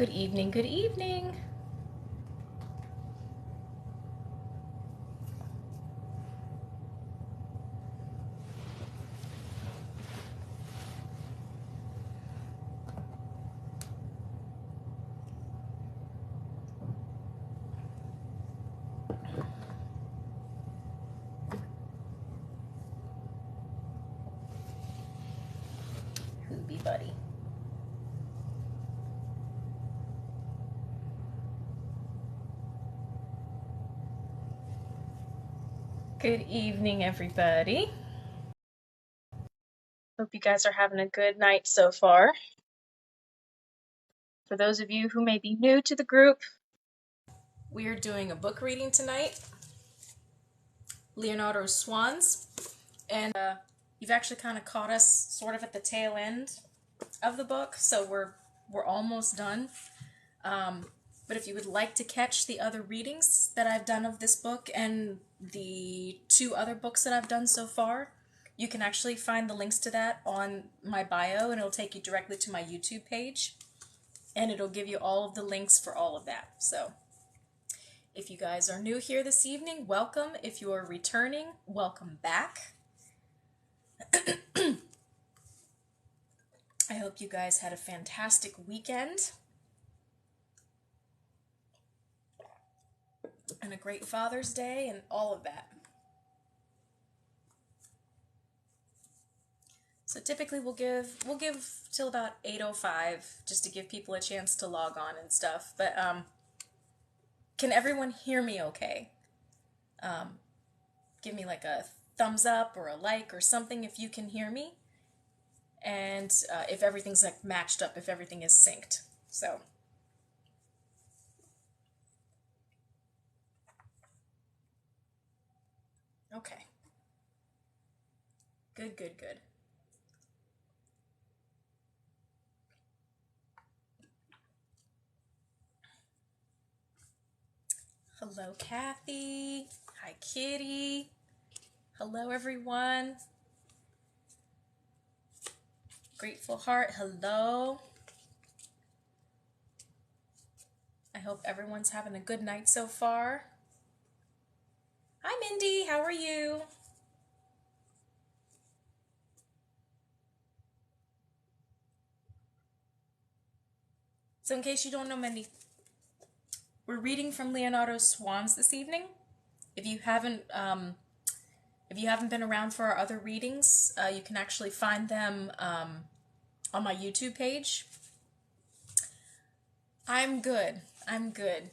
Good evening, good evening. Hoobie buddy. Good evening, everybody. Hope you guys are having a good night so far. For those of you who may be new to the group, we are doing a book reading tonight, Leonardo's Swans, and you've actually kind of caught us sort of at the tail end of the book, so we're almost done. But if you would like to catch the other readings that I've done of this book and the 2 other books that I've done so far, you can actually find the links to that on my bio, and it'll take you directly to my YouTube page, and it'll give you all of the links for all of that. So if you guys are new here this evening, welcome. If you are returning, welcome back. I hope you guys had a fantastic weekend and a great Father's Day and all of that. So typically we'll give till about 8:05 just to give people a chance to log on and stuff. But can everyone hear me okay? Give me like a thumbs up or a like or something if you can hear me. And if everything's like matched up, if everything is synced. So okay. Good, good, good. Hello, Kathy. Hi, Kitty. Hello, everyone. Grateful Heart, hello. I hope everyone's having a good night so far. Hi, Mindy. How are you? So in case you don't know Mindy, we're reading from Leonardo's Swans this evening. If you haven't been around for our other readings, you can actually find them on my YouTube page. I'm good. I'm good.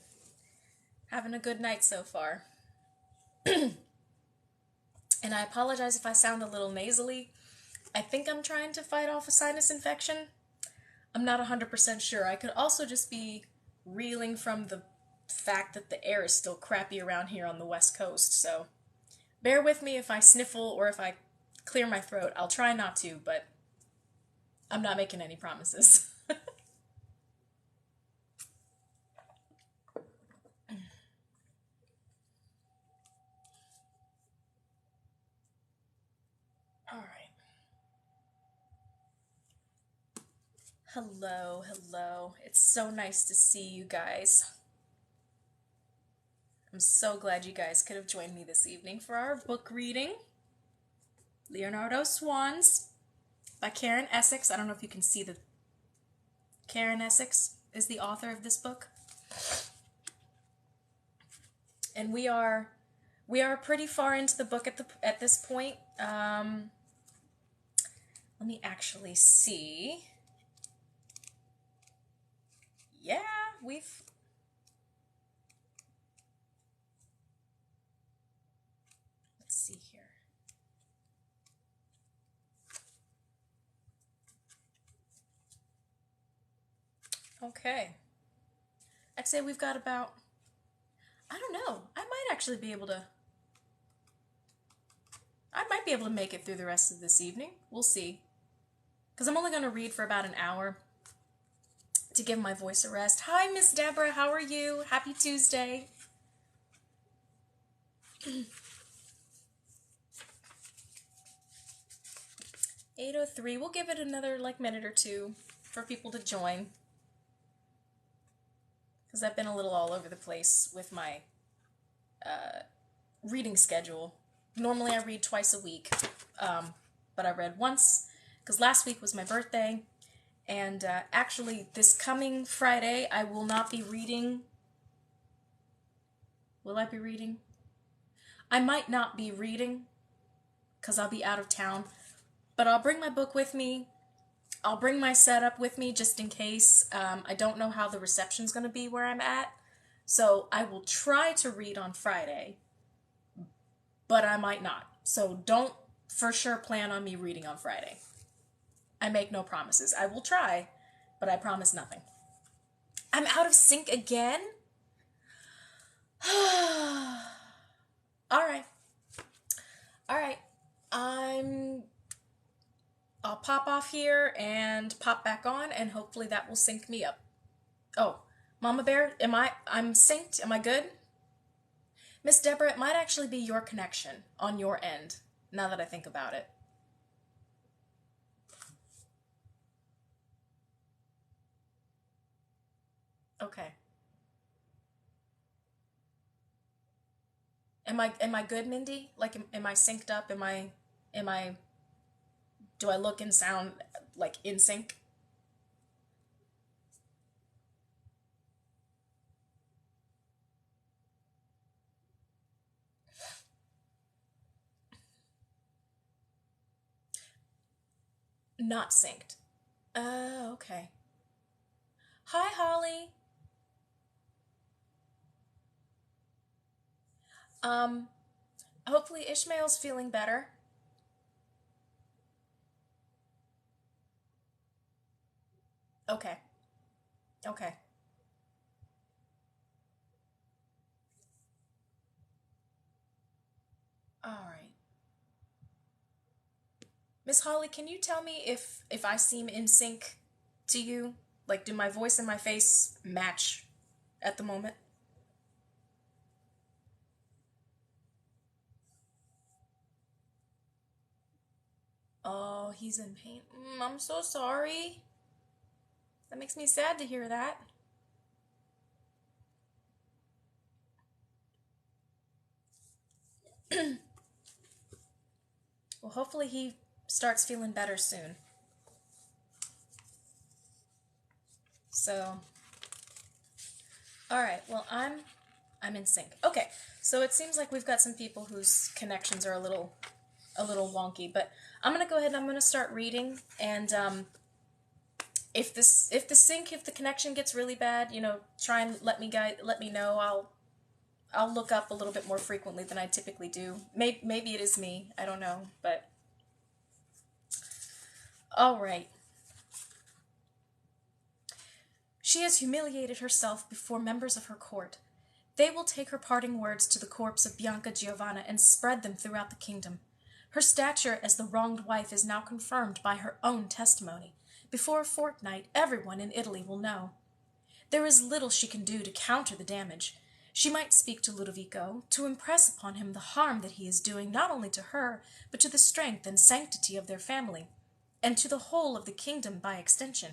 Having a good night so far. And I apologize if I sound a little nasally. I think I'm trying to fight off a sinus infection. I'm not 100% sure. I could also just be reeling from the fact that the air is still crappy around here on the West Coast, so bear with me if I sniffle or if I clear my throat. I'll try not to, but I'm not making any promises. All right. Hello, hello. It's so nice to see you guys. I'm so glad you guys could have joined me this evening for our book reading. Leonardo Swans by Karen Essex. I don't know if you can see the... Karen Essex is the author of this book. And we are pretty far into the book at this point. Let me actually see. Yeah, we've... Let's see here. Okay. I'd say we've got about... I don't know. I might be able to make it through the rest of this evening. We'll see. Because I'm only going to read for about an hour to give my voice a rest. Hi, Miss Deborah. How are you? Happy Tuesday. 8:03. We'll give it another minute or two for people to join. because I've been a little all over the place with my reading schedule. Normally I read twice a week, but I read once because last week was my birthday, and actually this coming Friday I will not be reading. Will I be reading? I might not be reading because I'll be out of town, but I'll bring my book with me. I'll bring my setup with me just in case. I don't know how the reception's going to be where I'm at, so I will try to read on Friday, but I might not. So don't for sure plan on me reading on Friday. I make no promises. I will try, but I promise nothing. I'm out of sync again? All right. All right. I'll pop off here and pop back on, and hopefully that will sync me up. Oh, Mama Bear, I'm synced? Am I good? Miss Deborah, it might actually be your connection on your end, now that I think about it. Okay. Am I good, Mindy? Like am I synced up? Am I do I look and sound like in sync? Not synced. Okay. Hi, Holly. Um, Hopefully Ishmael's feeling better. Okay. Okay. All right. Miss Holly, can you tell me if I seem in sync to you? Like, do my voice and my face match at the moment? Oh, he's in pain. I'm so sorry. That makes me sad to hear that. Well, hopefully he starts feeling better soon. So, all right. Well, I'm in sync. Okay. So it seems like we've got some people whose connections are a little wonky, but I'm gonna go ahead and I'm gonna start reading. And if the connection gets really bad, try and let me know. I'll look up a little bit more frequently than I typically do. Maybe it is me. I don't know, but all right. She has humiliated herself before members of her court. They will take her parting words to the corpse of Bianca Giovanna and spread them throughout the kingdom. Her stature as the wronged wife is now confirmed by her own testimony. Before a fortnight, everyone in Italy will know. There is little she can do to counter the damage. She might speak to Ludovico, to impress upon him the harm that he is doing not only to her, but to the strength and sanctity of their family, and to the whole of the kingdom by extension.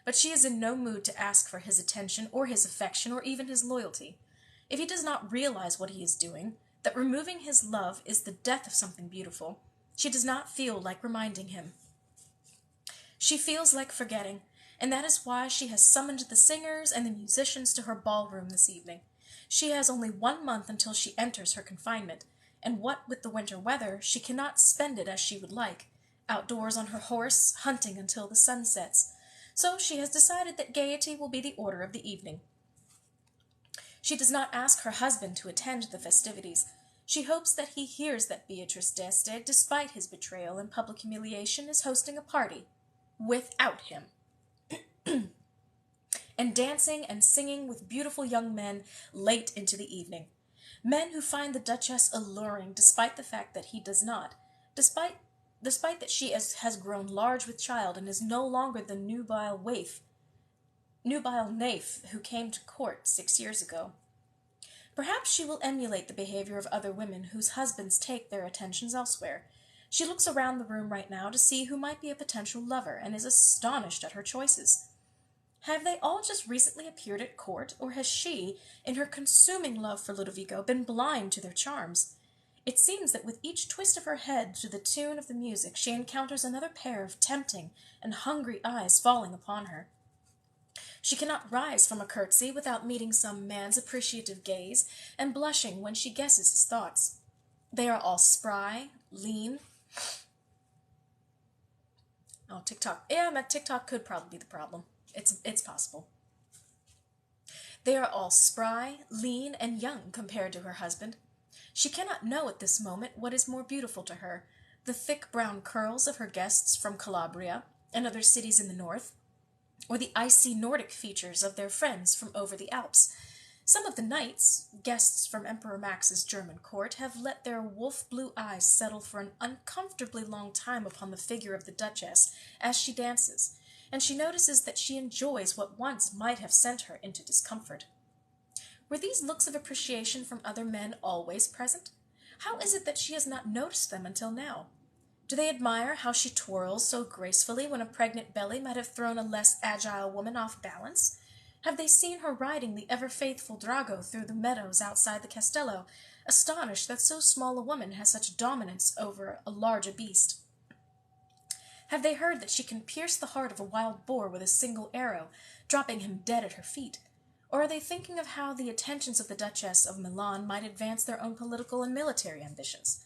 But she is in no mood to ask for his attention or his affection or even his loyalty. If he does not realize what he is doing, that removing his love is the death of something beautiful, she does not feel like reminding him. She feels like forgetting, and that is why she has summoned the singers and the musicians to her ballroom this evening. She has only 1 month until she enters her confinement, and what with the winter weather, she cannot spend it as she would like, outdoors on her horse, hunting until the sun sets. So she has decided that gaiety will be the order of the evening. She does not ask her husband to attend the festivities. She hopes that he hears that Beatrice d'Este, despite his betrayal and public humiliation, is hosting a party without him, and dancing and singing with beautiful young men late into the evening. Men who find the Duchess alluring despite the fact that he does not, despite that she has grown large with child and is no longer the nubile naif who came to court 6 years ago. Perhaps she will emulate the behavior of other women whose husbands take their attentions elsewhere. She looks around the room right now to see who might be a potential lover and is astonished at her choices. Have they all just recently appeared at court, or has she, in her consuming love for Ludovico, been blind to their charms? It seems that with each twist of her head to the tune of the music she encounters another pair of tempting and hungry eyes falling upon her. She cannot rise from a curtsy without meeting some man's appreciative gaze, and blushing when she guesses his thoughts. They are all spry, lean. Oh, TikTok. Yeah, that TikTok could probably be the problem. It's possible. They are all spry, lean, and young compared to her husband. She cannot know at this moment what is more beautiful to her, the thick brown curls of her guests from Calabria and other cities in the north, or the icy Nordic features of their friends from over the Alps. Some of the knights, guests from Emperor Max's German court, have let their wolf-blue eyes settle for an uncomfortably long time upon the figure of the Duchess as she dances, and she notices that she enjoys what once might have sent her into discomfort. Were these looks of appreciation from other men always present? How is it that she has not noticed them until now? Do they admire how she twirls so gracefully when a pregnant belly might have thrown a less agile woman off balance? Have they seen her riding the ever-faithful Drago through the meadows outside the Castello, astonished that so small a woman has such dominance over a larger beast? Have they heard that she can pierce the heart of a wild boar with a single arrow, dropping him dead at her feet? Or are they thinking of how the attentions of the Duchess of Milan might advance their own political and military ambitions?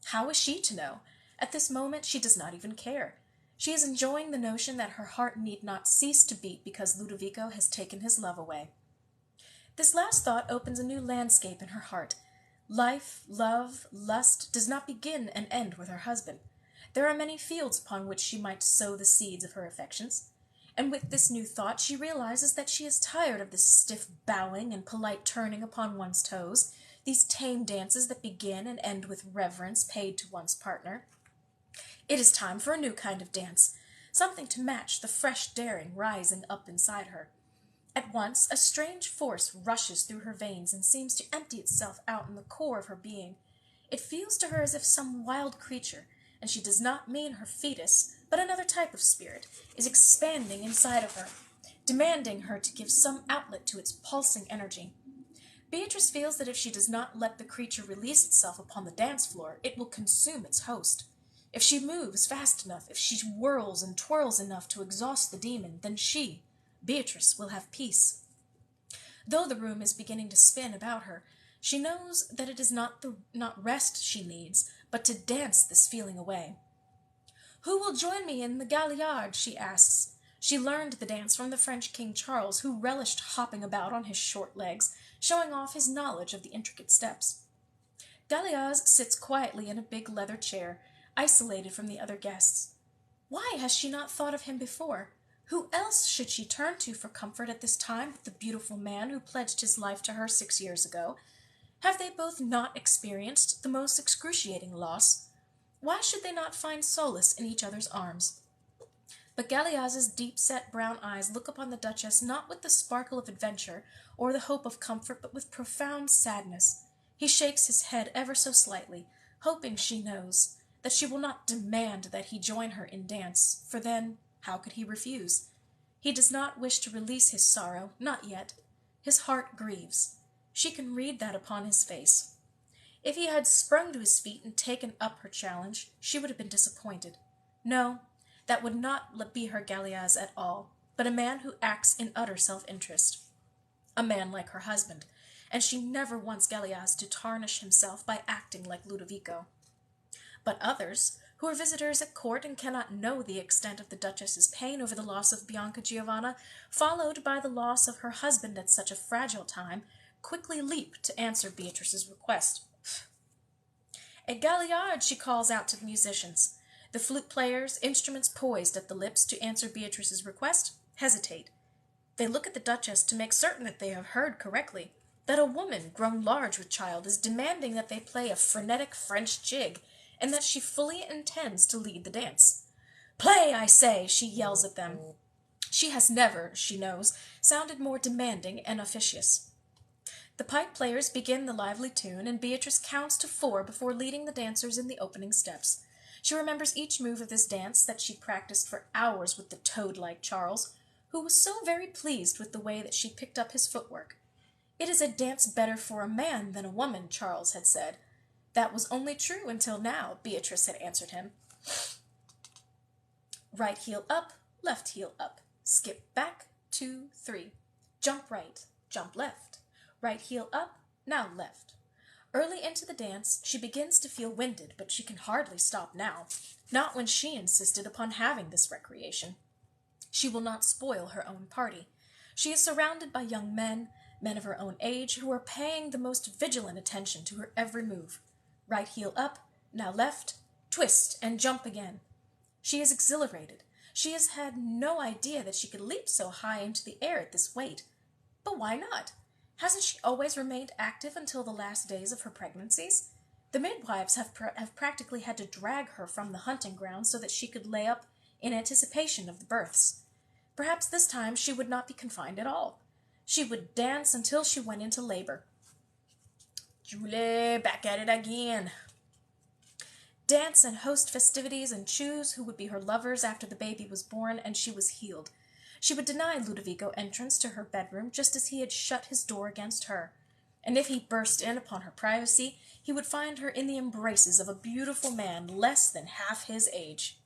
How is she to know? At this moment she does not even care. She is enjoying the notion that her heart need not cease to beat because Ludovico has taken his love away. This last thought opens a new landscape in her heart. Life, love, lust does not begin and end with her husband. There are many fields upon which she might sow the seeds of her affections. And with this new thought she realizes that she is tired of this stiff bowing and polite turning upon one's toes, these tame dances that begin and end with reverence paid to one's partner. It is time for a new kind of dance, something to match the fresh daring rising up inside her. At once a strange force rushes through her veins and seems to empty itself out in the core of her being. It feels to her as if some wild creature, and she does not mean her fetus, but another type of spirit, is expanding inside of her, demanding her to give some outlet to its pulsing energy. Beatrice feels that if she does not let the creature release itself upon the dance floor, it will consume its host. If she moves fast enough, if she whirls and twirls enough to exhaust the demon, then she, Beatrice, will have peace. Though the room is beginning to spin about her, she knows that it is not rest she needs, but to dance this feeling away. "Who will join me in the galliard?" she asks. She learned the dance from the French King Charles, who relished hopping about on his short legs, showing off his knowledge of the intricate steps. Galliard sits quietly in a big leather chair, isolated from the other guests. Why has she not thought of him before? Who else should she turn to for comfort at this time but the beautiful man who pledged his life to her 6 years ago? Have they both not experienced the most excruciating loss? Why should they not find solace in each other's arms? But Galliaz's deep-set brown eyes look upon the Duchess not with the sparkle of adventure or the hope of comfort, but with profound sadness. He shakes his head ever so slightly, hoping she knows that she will not demand that he join her in dance, for then how could he refuse? He does not wish to release his sorrow, not yet. His heart grieves. She can read that upon his face. If he had sprung to his feet and taken up her challenge, she would have been disappointed. No, that would not be her Galliaz at all, but a man who acts in utter self-interest. A man like her husband, and she never wants Galliaz to tarnish himself by acting like Ludovico. But others, who are visitors at court and cannot know the extent of the Duchess's pain over the loss of Bianca Giovanna, followed by the loss of her husband at such a fragile time, quickly leap to answer Beatrice's request. "A galliard," she calls out to the musicians. The flute players, instruments poised at the lips to answer Beatrice's request, hesitate. They look at the Duchess to make certain that they have heard correctly, that a woman grown large with child is demanding that they play a frenetic French jig, and that she fully intends to lead the dance. "Play, I say!" she yells at them. She has never, she knows, sounded more demanding and officious. The pipe players begin the lively tune, and Beatrice counts to 4 before leading the dancers in the opening steps. She remembers each move of this dance that she practiced for hours with the toad-like Charles. who was so very pleased with the way that she picked up his footwork. "It is a dance better for a man than a woman," Charles had said. "That was only true until now," Beatrice had answered him. Right heel up, left heel up. Skip back, 2, 3. Jump right, jump left. Right heel up, now left. Early into the dance, she begins to feel winded, but she can hardly stop now. Not when she insisted upon having this recreation. She will not spoil her own party. She is surrounded by young men, men of her own age, who are paying the most vigilant attention to her every move. Right heel up, now left, twist, and jump again. She is exhilarated. She has had no idea that she could leap so high into the air at this weight. But why not? Hasn't she always remained active until the last days of her pregnancies? The midwives have practically had to drag her from the hunting ground so that she could lay up in anticipation of the births. Perhaps this time she would not be confined at all. She would dance until she went into labor. Julie, back at it again. Dance and host festivities and choose who would be her lovers after the baby was born, and she was healed. She would deny Ludovico entrance to her bedroom just as he had shut his door against her. And if he burst in upon her privacy, he would find her in the embraces of a beautiful man less than half his age.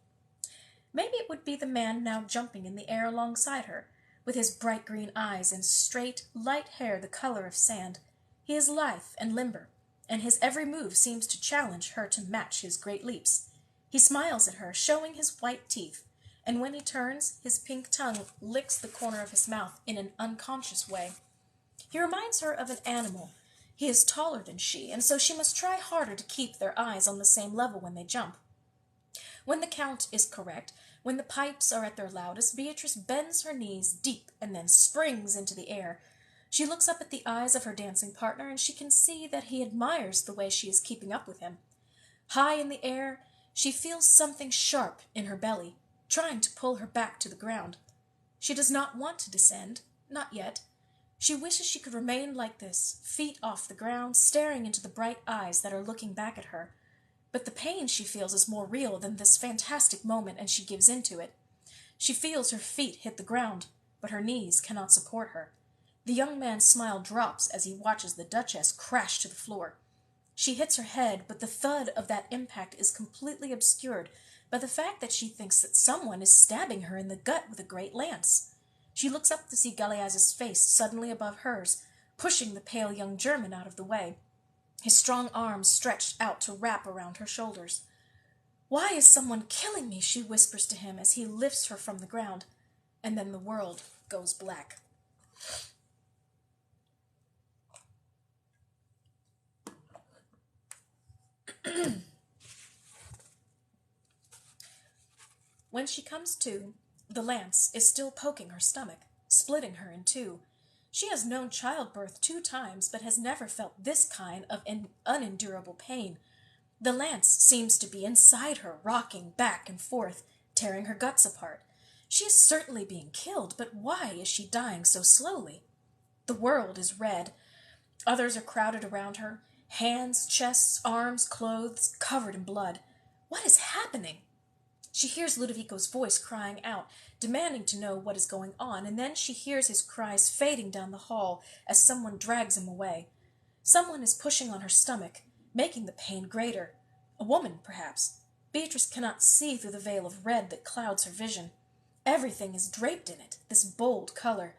Maybe it would be the man now jumping in the air alongside her, with his bright green eyes and straight, light hair the color of sand. He is lithe and limber, and his every move seems to challenge her to match his great leaps. He smiles at her, showing his white teeth, and when he turns, his pink tongue licks the corner of his mouth in an unconscious way. He reminds her of an animal. He is taller than she, and so she must try harder to keep their eyes on the same level when they jump. When the count is correct, when the pipes are at their loudest, Beatrice bends her knees deep and then springs into the air. She looks up at the eyes of her dancing partner, and she can see that he admires the way she is keeping up with him. High in the air, she feels something sharp in her belly, trying to pull her back to the ground. She does not want to descend, not yet. She wishes she could remain like this, feet off the ground, staring into the bright eyes that are looking back at her. But the pain she feels is more real than this fantastic moment, and she gives in to it. She feels her feet hit the ground, but her knees cannot support her. The young man's smile drops as he watches the Duchess crash to the floor. She hits her head, but the thud of that impact is completely obscured by the fact that she thinks that someone is stabbing her in the gut with a great lance. She looks up to see Galeaz's face suddenly above hers, pushing the pale young German out of the way, his strong arms stretched out to wrap around her shoulders. "Why is someone killing me?" she whispers to him as he lifts her from the ground, and then the world goes black. When she comes to, the lance is still poking her stomach, splitting her in two. She has known childbirth 2 times, but has never felt this kind of unendurable pain. The lance seems to be inside her, rocking back and forth, tearing her guts apart. She is certainly being killed, but why is she dying so slowly? The world is red. Others are crowded around her, hands, chests, arms, clothes, covered in blood. What is happening? She hears Ludovico's voice crying out, demanding to know what is going on, and then she hears his cries fading down the hall as someone drags him away. Someone is pushing on her stomach, making the pain greater. A woman, perhaps. Beatrice cannot see through the veil of red that clouds her vision. Everything is draped in it, this bold color.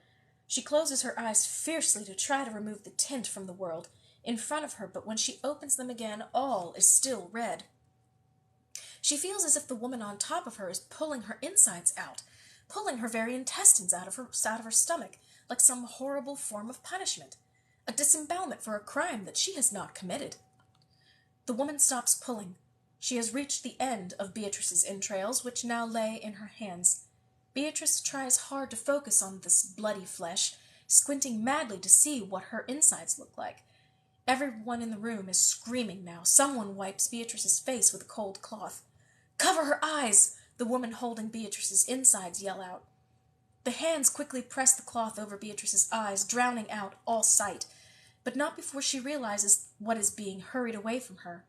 She closes her eyes fiercely to try to remove the tint from the world in front of her, but when she opens them again, all is still red. She feels as if the woman on top of her is pulling her insides out, pulling her very intestines out of her stomach, like some horrible form of punishment, a disembowelment for a crime that she has not committed. The woman stops pulling. She has reached the end of Beatrice's entrails, which now lay in her hands. Beatrice tries hard to focus on this bloody flesh, squinting madly to see what her insides look like. Everyone in the room is screaming now. Someone wipes Beatrice's face with a cold cloth. "Cover her eyes!" the woman holding Beatrice's insides yell out. The hands quickly press the cloth over Beatrice's eyes, drowning out all sight, but not before she realizes what is being hurried away from her.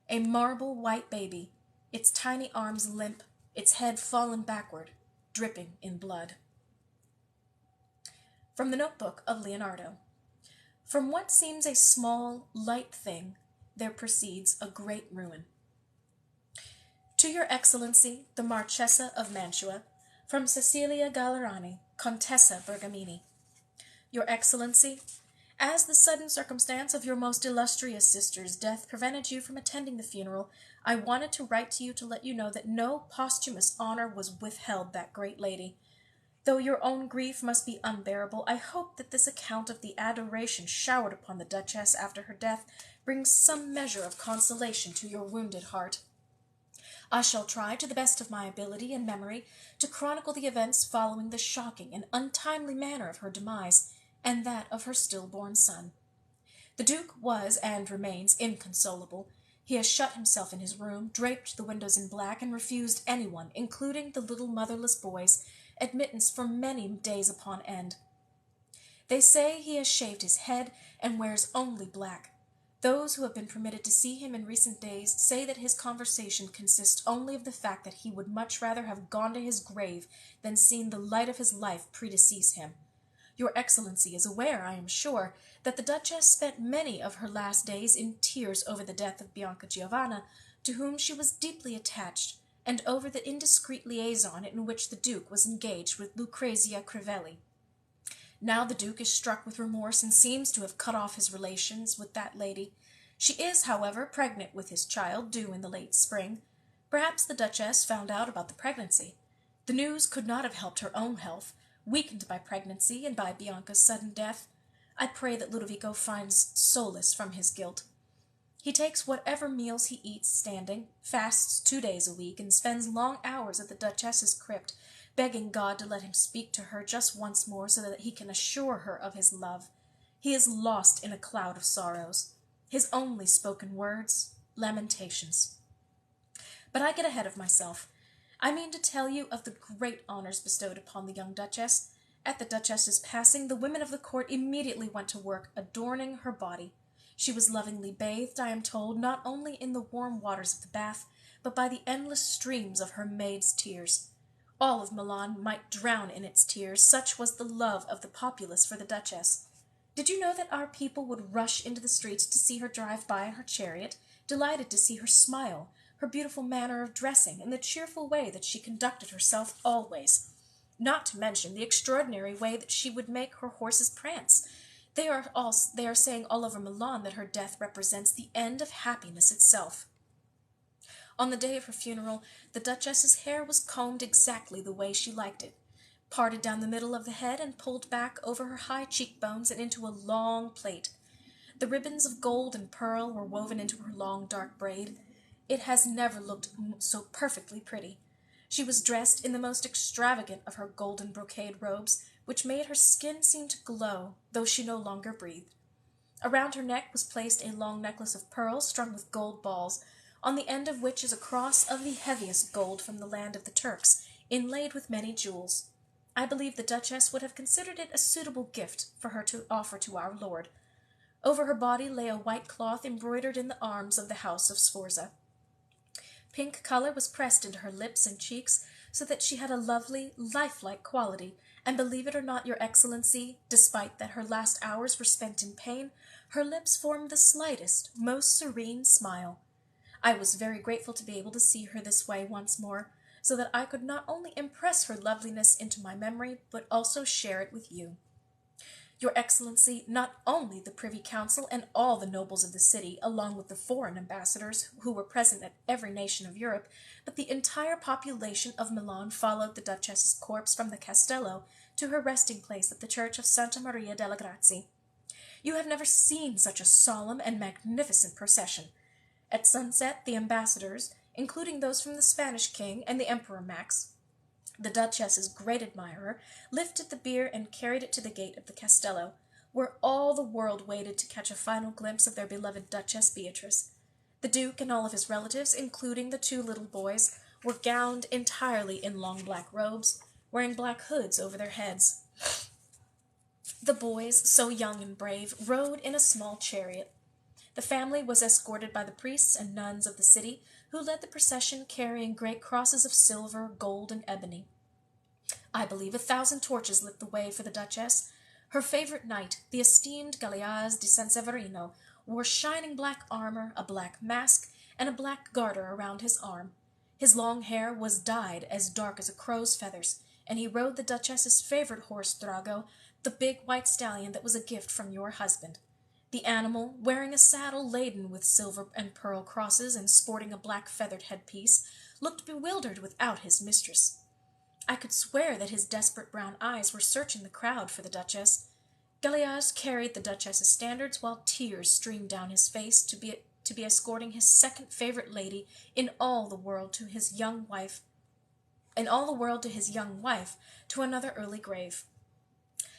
A marble white baby, its tiny arms limp, its head fallen backward, dripping in blood. From the notebook of Leonardo. From what seems a small, light thing, there proceeds a great ruin. To your Excellency, the Marchesa of Mantua, from Cecilia Gallerani, Contessa Bergamini. Your Excellency, as the sudden circumstance of your most illustrious sister's death prevented you from attending the funeral, I wanted to write to you to let you know that no posthumous honor was withheld that great lady. Though your own grief must be unbearable, I hope that this account of the adoration showered upon the Duchess after her death brings some measure of consolation to your wounded heart. I shall try, to the best of my ability and memory, to chronicle the events following the shocking and untimely manner of her demise, and that of her stillborn son. The Duke was and remains inconsolable. He has shut himself in his room, draped the windows in black, and refused anyone, including the little motherless boys, admittance for many days upon end. They say he has shaved his head and wears only black. Those who have been permitted to see him in recent days say that his conversation consists only of the fact that he would much rather have gone to his grave than seen the light of his life predecease him. Your Excellency is aware, I am sure, that the Duchess spent many of her last days in tears over the death of Bianca Giovanna, to whom she was deeply attached, and over the indiscreet liaison in which the Duke was engaged with Lucrezia Crivelli. Now the Duke is struck with remorse and seems to have cut off his relations with that lady. She is, however, pregnant with his child, due in the late spring. Perhaps the Duchess found out about the pregnancy. The news could not have helped her own health, weakened by pregnancy and by Bianca's sudden death. I pray that Ludovico finds solace from his guilt. He takes whatever meals he eats standing, fasts 2 days a week, and spends long hours at the Duchess's crypt, begging God to let him speak to her just once more so that he can assure her of his love. He is lost in a cloud of sorrows. His only spoken words, lamentations. But I get ahead of myself. I mean to tell you of the great honors bestowed upon the young Duchess. At the Duchess's passing, the women of the court immediately went to work adorning her body. She was lovingly bathed, I am told, not only in the warm waters of the bath, but by the endless streams of her maid's tears. All of Milan might drown in its tears, such was the love of the populace for the Duchess. Did you know that our people would rush into the streets to see her drive by in her chariot, delighted to see her smile, her beautiful manner of dressing, and the cheerful way that she conducted herself always, not to mention the extraordinary way that she would make her horses prance? They are saying all over Milan that her death represents the end of happiness itself. On the day of her funeral, the Duchess's hair was combed exactly the way she liked it, parted down the middle of the head and pulled back over her high cheekbones and into a long plait. The ribbons of gold and pearl were woven into her long dark braid. It has never looked so perfectly pretty. She was dressed in the most extravagant of her golden brocade robes, which made her skin seem to glow, though she no longer breathed. Around her neck was placed a long necklace of pearls strung with gold balls, on the end of which is a cross of the heaviest gold from the land of the Turks, inlaid with many jewels. I believe the Duchess would have considered it a suitable gift for her to offer to our Lord. Over her body lay a white cloth embroidered in the arms of the house of Sforza. Pink color was pressed into her lips and cheeks, so that she had a lovely, lifelike quality, and believe it or not, Your Excellency, despite that her last hours were spent in pain, her lips formed the slightest, most serene smile. I was very grateful to be able to see her this way once more, so that I could not only impress her loveliness into my memory, but also share it with you. Your Excellency, not only the Privy Council and all the nobles of the city, along with the foreign ambassadors who were present at every nation of Europe, but the entire population of Milan followed the Duchess's corpse from the Castello to her resting place at the church of Santa Maria delle Grazie. You have never seen such a solemn and magnificent procession. At sunset, the ambassadors, including those from the Spanish king and the Emperor Max, the Duchess's great admirer, lifted the bier and carried it to the gate of the Castello, where all the world waited to catch a final glimpse of their beloved Duchess Beatrice. The Duke and all of his relatives, including the 2 little boys, were gowned entirely in long black robes, wearing black hoods over their heads. The boys, so young and brave, rode in a small chariot. The family was escorted by the priests and nuns of the city, who led the procession carrying great crosses of silver, gold, and ebony. I believe 1,000 torches lit the way for the Duchess. Her favorite knight, the esteemed Galeaz de San Severino, wore shining black armor, a black mask, and a black garter around his arm. His long hair was dyed as dark as a crow's feathers, and he rode the Duchess's favorite horse, Drago, the big white stallion that was a gift from your husband. The animal, wearing a saddle laden with silver and pearl crosses and sporting a black feathered headpiece, looked bewildered without his mistress. I could swear that his desperate brown eyes were searching the crowd for the Duchess. Galeaz carried the Duchess's standards while tears streamed down his face to be escorting his second favorite lady in all the world to his young wife to another early grave.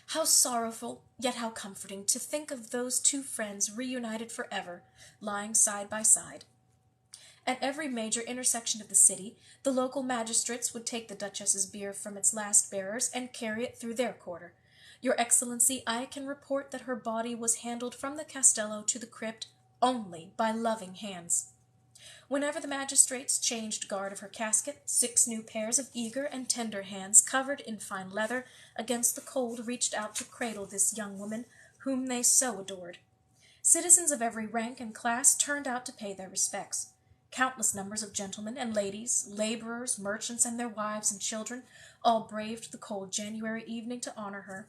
How sorrowful, yet how comforting, to think of those two friends reunited forever, lying side by side. At every major intersection of the city, the local magistrates would take the Duchess's bier from its last bearers and carry it through their quarter. Your Excellency, I can report that her body was handled from the castello to the crypt only by loving hands. Whenever the magistrates changed guard of her casket, 6 new pairs of eager and tender hands, covered in fine leather, against the cold reached out to cradle this young woman whom they so adored. Citizens of every rank and class turned out to pay their respects. Countless numbers of gentlemen and ladies, laborers, merchants, and their wives and children all braved the cold January evening to honor her.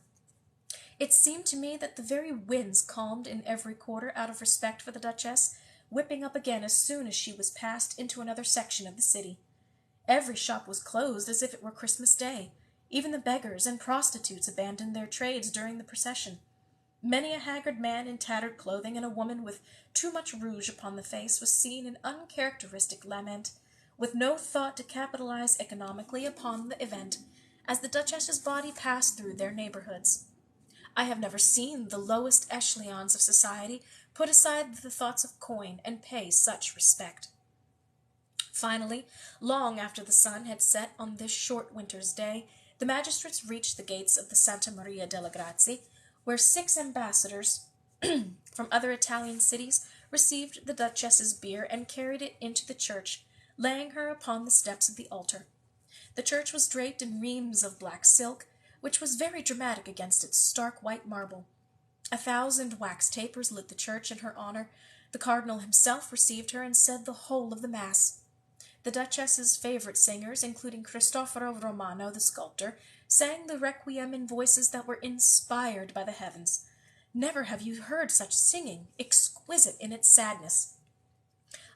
It seemed to me that the very winds calmed in every quarter out of respect for the Duchess, whipping up again as soon as she was passed into another section of the city. Every shop was closed as if it were Christmas Day. Even the beggars and prostitutes abandoned their trades during the procession. Many a haggard man in tattered clothing and a woman with too much rouge upon the face was seen in uncharacteristic lament, with no thought to capitalize economically upon the event, as the Duchess's body passed through their neighborhoods. I have never seen the lowest echelons of society put aside the thoughts of coin and pay such respect. Finally, long after the sun had set on this short winter's day, the magistrates reached the gates of the Santa Maria delle Grazie, where 6 ambassadors from other Italian cities received the Duchess's bier and carried it into the church, laying her upon the steps of the altar. The church was draped in reams of black silk, which was very dramatic against its stark white marble. 1,000 wax tapers lit the church in her honor. The cardinal himself received her and said the whole of the mass. The Duchess's favorite singers, including Cristoforo Romano, the sculptor, sang the requiem in voices that were inspired by the heavens. Never have you heard such singing, exquisite in its sadness.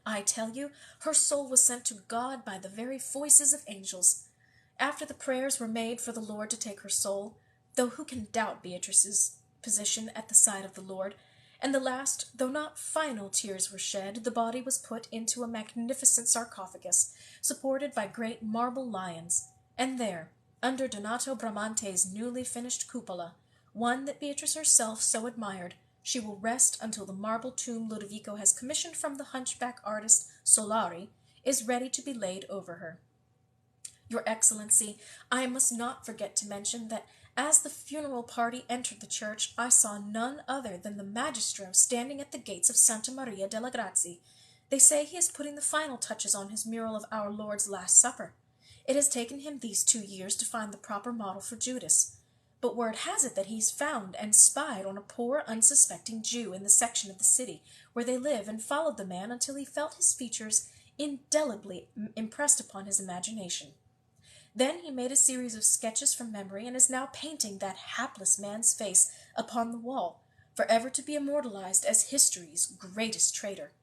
I tell you, her soul was sent to God by the very voices of angels. After the prayers were made for the Lord to take her soul, though who can doubt Beatrice's position at the side of the Lord, and the last, though not final, tears were shed, the body was put into a magnificent sarcophagus, supported by great marble lions, and there, under Donato Bramante's newly finished cupola, one that Beatrice herself so admired, she will rest until the marble tomb Ludovico has commissioned from the hunchback artist Solari is ready to be laid over her. Your Excellency, I must not forget to mention that as the funeral party entered the church, I saw none other than the Magistro standing at the gates of Santa Maria delle Grazie. They say he is putting the final touches on his mural of our Lord's Last Supper. It has taken him these 2 years to find the proper model for Judas, but word has it that he's found and spied on a poor, unsuspecting Jew in the section of the city where they live, and followed the man until he felt his features indelibly impressed upon his imagination. Then he made a series of sketches from memory, and is now painting that hapless man's face upon the wall, forever to be immortalized as history's greatest traitor.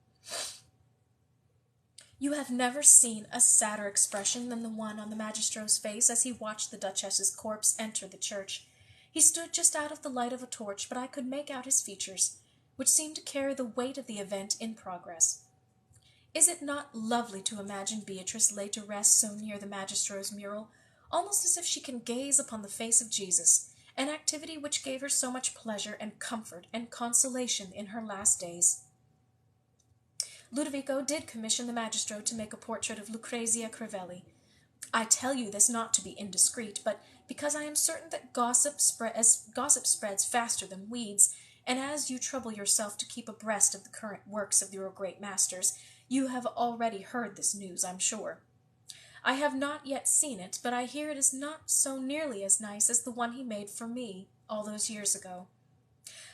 You have never seen a sadder expression than the one on the Magistro's face as he watched the Duchess's corpse enter the church. He stood just out of the light of a torch, but I could make out his features, which seemed to carry the weight of the event in progress. Is it not lovely to imagine Beatrice laid to rest so near the Magistro's mural, almost as if she can gaze upon the face of Jesus, an activity which gave her so much pleasure and comfort and consolation in her last days? Ludovico did commission the Magistro to make a portrait of Lucrezia Crivelli. I tell you this not to be indiscreet, but because I am certain that gossip spreads faster than weeds, and as you trouble yourself to keep abreast of the current works of your great masters, you have already heard this news, I'm sure. I have not yet seen it, but I hear it is not so nearly as nice as the one he made for me all those years ago.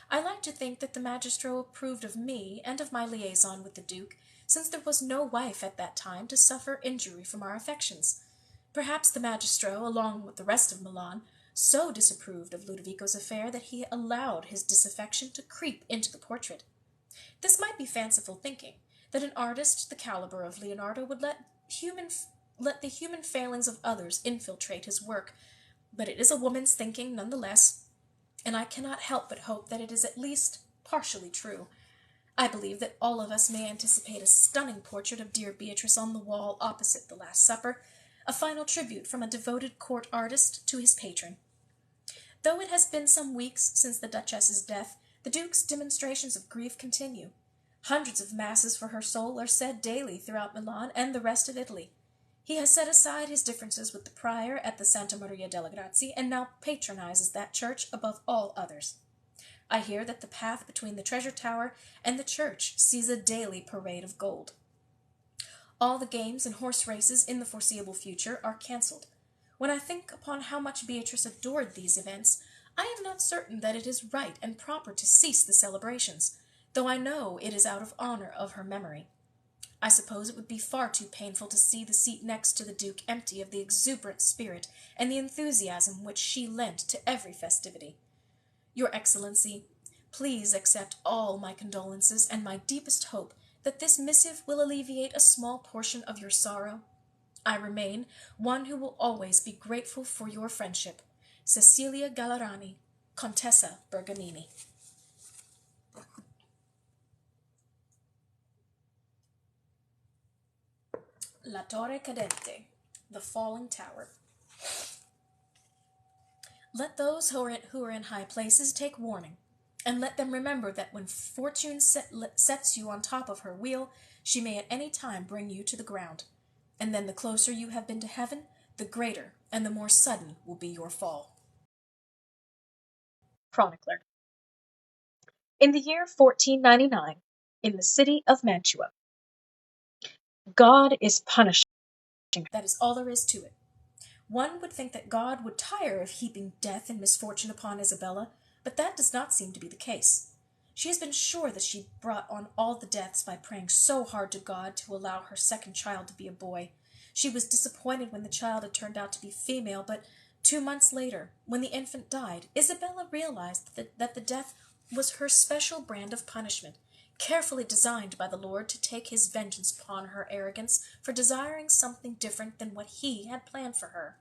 I like to think that the magistro approved of me and of my liaison with the Duke, since there was no wife at that time to suffer injury from our affections. Perhaps the magistro, along with the rest of Milan, so disapproved of Ludovico's affair that he allowed his disaffection to creep into the portrait. This might be fanciful thinking, that an artist the caliber of Leonardo would let the human failings of others infiltrate his work, but it is a woman's thinking none the less, and I cannot help but hope that it is at least partially true. I believe that all of us may anticipate a stunning portrait of dear Beatrice on the wall opposite the Last Supper, a final tribute from a devoted court artist to his patron. Though it has been some weeks since the Duchess's death, the Duke's demonstrations of grief continue. Hundreds of masses for her soul are said daily throughout Milan and the rest of Italy. He has set aside his differences with the prior at the Santa Maria delle Grazie, and now patronizes that church above all others. I hear that the path between the treasure tower and the church sees a daily parade of gold. All the games and horse races in the foreseeable future are cancelled. When I think upon how much Beatrice adored these events, I am not certain that it is right and proper to cease the celebrations, though I know it is out of honor of her memory. I suppose it would be far too painful to see the seat next to the Duke empty of the exuberant spirit and the enthusiasm which she lent to every festivity. Your Excellency, please accept all my condolences and my deepest hope that this missive will alleviate a small portion of your sorrow. I remain one who will always be grateful for your friendship, Cecilia Gallerani, Contessa Bergamini. La Torre Cadente, the Falling Tower. Let those who are in high places take warning, and let them remember that when fortune sets you on top of her wheel, she may at any time bring you to the ground, and then the closer you have been to heaven, the greater and the more sudden will be your fall. Chronicler. In the year 1499, in the city of Mantua, God is punishing. That is all there is to it. One would think that God would tire of heaping death and misfortune upon Isabella, but that does not seem to be the case. She has been sure that she brought on all the deaths by praying so hard to God to allow her second child to be a boy. She was disappointed when the child had turned out to be female, but 2 months later, when the infant died, Isabella realized that the death was her special brand of punishment, carefully designed by the Lord to take his vengeance upon her arrogance for desiring something different than what he had planned for her.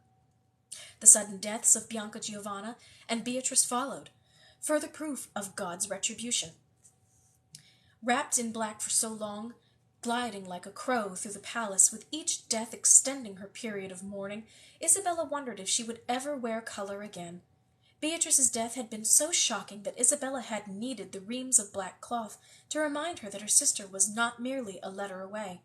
The sudden deaths of Bianca Giovanna and Beatrice followed, further proof of God's retribution. Wrapped in black for so long, gliding like a crow through the palace, with each death extending her period of mourning, Isabella wondered if she would ever wear color again. Beatrice's death had been so shocking that Isabella had needed the reams of black cloth to remind her that her sister was not merely a letter away.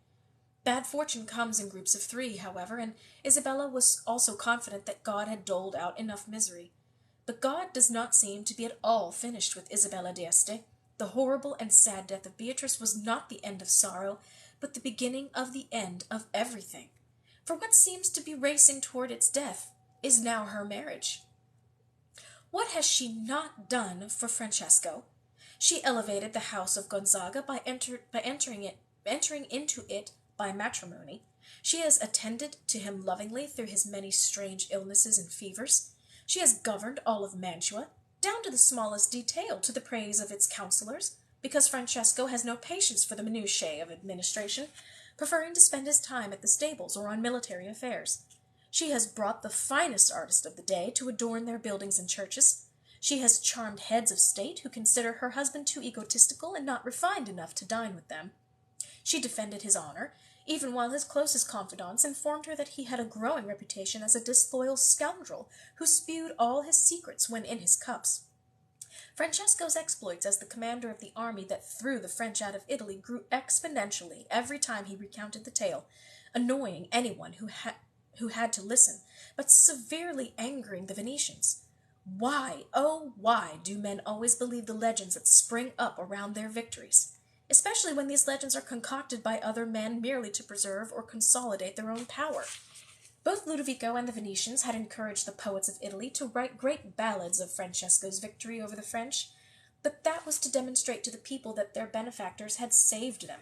Bad fortune comes in groups of 3, however, and Isabella was also confident that God had doled out enough misery. But God does not seem to be at all finished with Isabella d'Este. The horrible and sad death of Beatrice was not the end of sorrow, but the beginning of the end of everything. For what seems to be racing toward its death is now her marriage. What has she not done for Francesco? She elevated the house of Gonzaga by entering into it by matrimony. She has attended to him lovingly through his many strange illnesses and fevers. She has governed all of Mantua, down to the smallest detail, to the praise of its councillors, because Francesco has no patience for the minutiae of administration, preferring to spend his time at the stables or on military affairs. She has brought the finest artists of the day to adorn their buildings and churches. She has charmed heads of state who consider her husband too egotistical and not refined enough to dine with them. She defended his honor, even while his closest confidants informed her that he had a growing reputation as a disloyal scoundrel who spewed all his secrets when in his cups. Francesco's exploits as the commander of the army that threw the French out of Italy grew exponentially every time he recounted the tale, annoying anyone who had to listen, but severely angering the Venetians. Why, oh why, do men always believe the legends that spring up around their victories, especially when these legends are concocted by other men merely to preserve or consolidate their own power? Both Ludovico and the Venetians had encouraged the poets of Italy to write great ballads of Francesco's victory over the French, but that was to demonstrate to the people that their benefactors had saved them.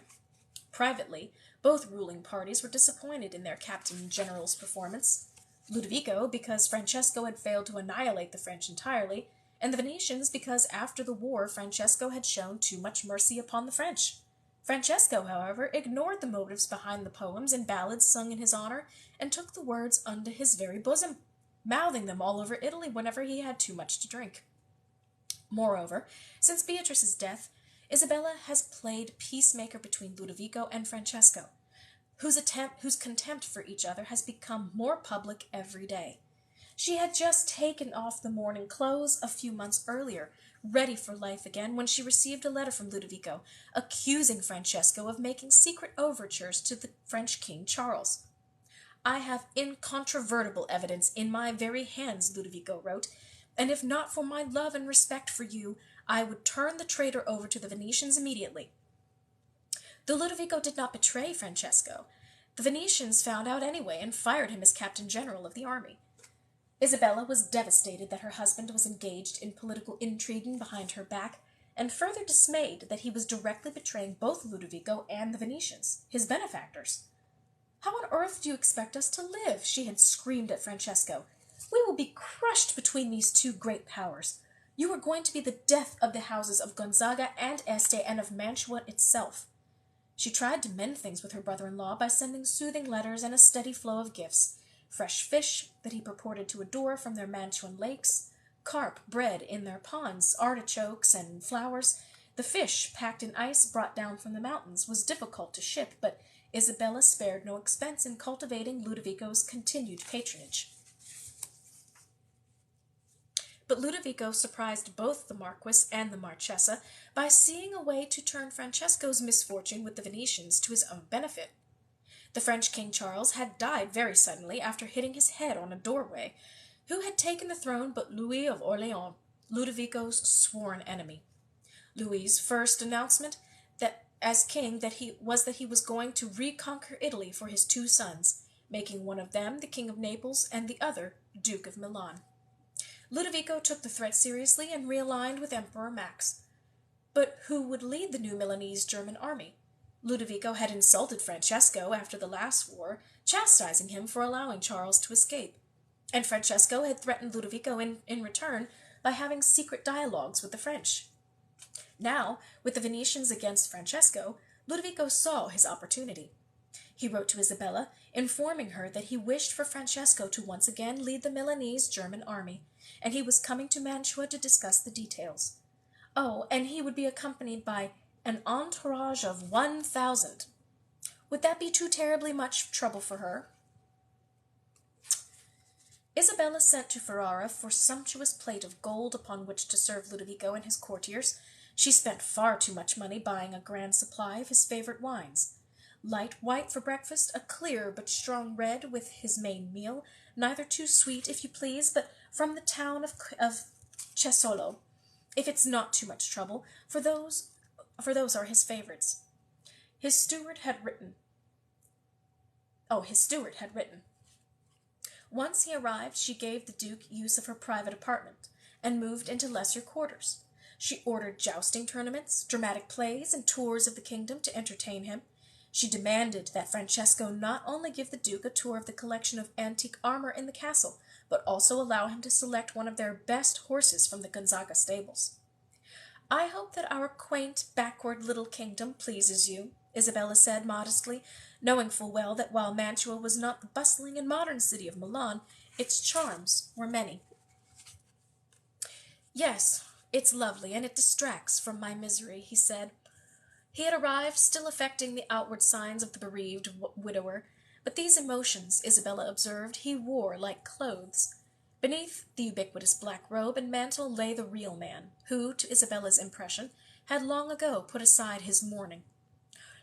Privately, both ruling parties were disappointed in their captain general's performance. Ludovico, because Francesco had failed to annihilate the French entirely, and the Venetians because after the war Francesco had shown too much mercy upon the French. Francesco, however, ignored the motives behind the poems and ballads sung in his honor, and took the words unto his very bosom, mouthing them all over Italy whenever he had too much to drink. Moreover, since Beatrice's death, Isabella has played peacemaker between Ludovico and Francesco, whose contempt for each other has become more public every day. She had just taken off the mourning clothes a few months earlier, ready for life again, when she received a letter from Ludovico, accusing Francesco of making secret overtures to the French King Charles. I have incontrovertible evidence in my very hands, Ludovico wrote, and if not for my love and respect for you, I would turn the traitor over to the Venetians immediately. Though Ludovico did not betray Francesco, the Venetians found out anyway and fired him as captain general of the army. Isabella was devastated that her husband was engaged in political intriguing behind her back, and further dismayed that he was directly betraying both Ludovico and the Venetians, his benefactors. "How on earth do you expect us to live?" she had screamed at Francesco. "We will be crushed between these two great powers. You are going to be the death of the houses of Gonzaga and Este and of Mantua itself." She tried to mend things with her brother-in-law by sending soothing letters and a steady flow of gifts: fresh fish that he purported to adore from their Mantuan lakes, carp bred in their ponds, artichokes and flowers. The fish, packed in ice brought down from the mountains, was difficult to ship, but Isabella spared no expense in cultivating Ludovico's continued patronage. But Ludovico surprised both the Marquis and the Marchesa by seeing a way to turn Francesco's misfortune with the Venetians to his own benefit. The French King Charles had died very suddenly after hitting his head on a doorway. Who had taken the throne but Louis of Orleans, Ludovico's sworn enemy? Louis's first announcement as king that he was going to reconquer Italy for his two sons, making one of them the King of Naples and the other Duke of Milan. Ludovico took the threat seriously and realigned with Emperor Max. But who would lead the new Milanese German army? Ludovico had insulted Francesco after the last war, chastising him for allowing Charles to escape, and Francesco had threatened Ludovico in return by having secret dialogues with the French. Now, with the Venetians against Francesco, Ludovico saw his opportunity. He wrote to Isabella, informing her that he wished for Francesco to once again lead the Milanese German army, and he was coming to Mantua to discuss the details. Oh, and he would be accompanied by an entourage of 1,000. Would that be too terribly much trouble for her? Isabella sent to Ferrara for sumptuous plate of gold upon which to serve Ludovico and his courtiers. She spent far too much money buying a grand supply of his favorite wines. Light white for breakfast, a clear but strong red with his main meal, neither too sweet, if you please, but from the town of Cesolo, if it's not too much trouble, for those are his favorites. His steward had written. Once he arrived, she gave the Duke use of her private apartment, and moved into lesser quarters. She ordered jousting tournaments, dramatic plays, and tours of the kingdom to entertain him. She demanded that Francesco not only give the Duke a tour of the collection of antique armor in the castle, but also allow him to select one of their best horses from the Gonzaga stables. "I hope that our quaint, backward little kingdom pleases you," Isabella said modestly, knowing full well that while Mantua was not the bustling and modern city of Milan, its charms were many. "Yes, it's lovely, and it distracts from my misery," he said. He had arrived, still affecting the outward signs of the bereaved widower, but these emotions, Isabella observed, he wore like clothes. Beneath the ubiquitous black robe and mantle lay the real man, who, to Isabella's impression, had long ago put aside his mourning.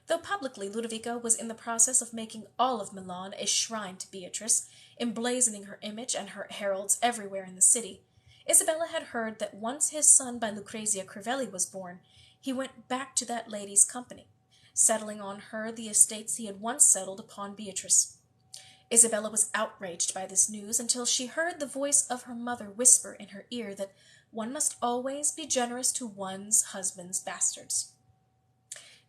Though publicly Ludovico was in the process of making all of Milan a shrine to Beatrice, emblazoning her image and her heralds everywhere in the city, Isabella had heard that once his son by Lucrezia Crivelli was born, he went back to that lady's company, settling on her the estates he had once settled upon Beatrice. Isabella was outraged by this news until she heard the voice of her mother whisper in her ear that one must always be generous to one's husband's bastards.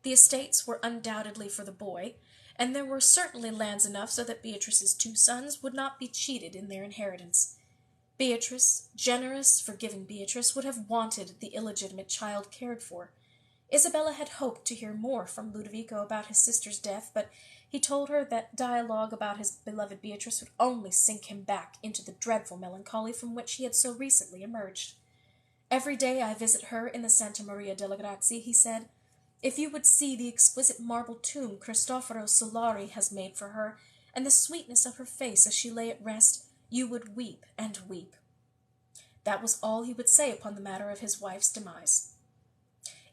The estates were undoubtedly for the boy, and there were certainly lands enough so that Beatrice's 2 sons would not be cheated in their inheritance. Beatrice, generous, forgiving Beatrice, would have wanted the illegitimate child cared for. Isabella had hoped to hear more from Ludovico about his sister's death, but he told her that dialogue about his beloved Beatrice would only sink him back into the dreadful melancholy from which he had so recently emerged. "Every day I visit her in the Santa Maria delle Grazie," he said. "If you would see the exquisite marble tomb Cristoforo Solari has made for her, and the sweetness of her face as she lay at rest, you would weep and weep." That was all he would say upon the matter of his wife's demise.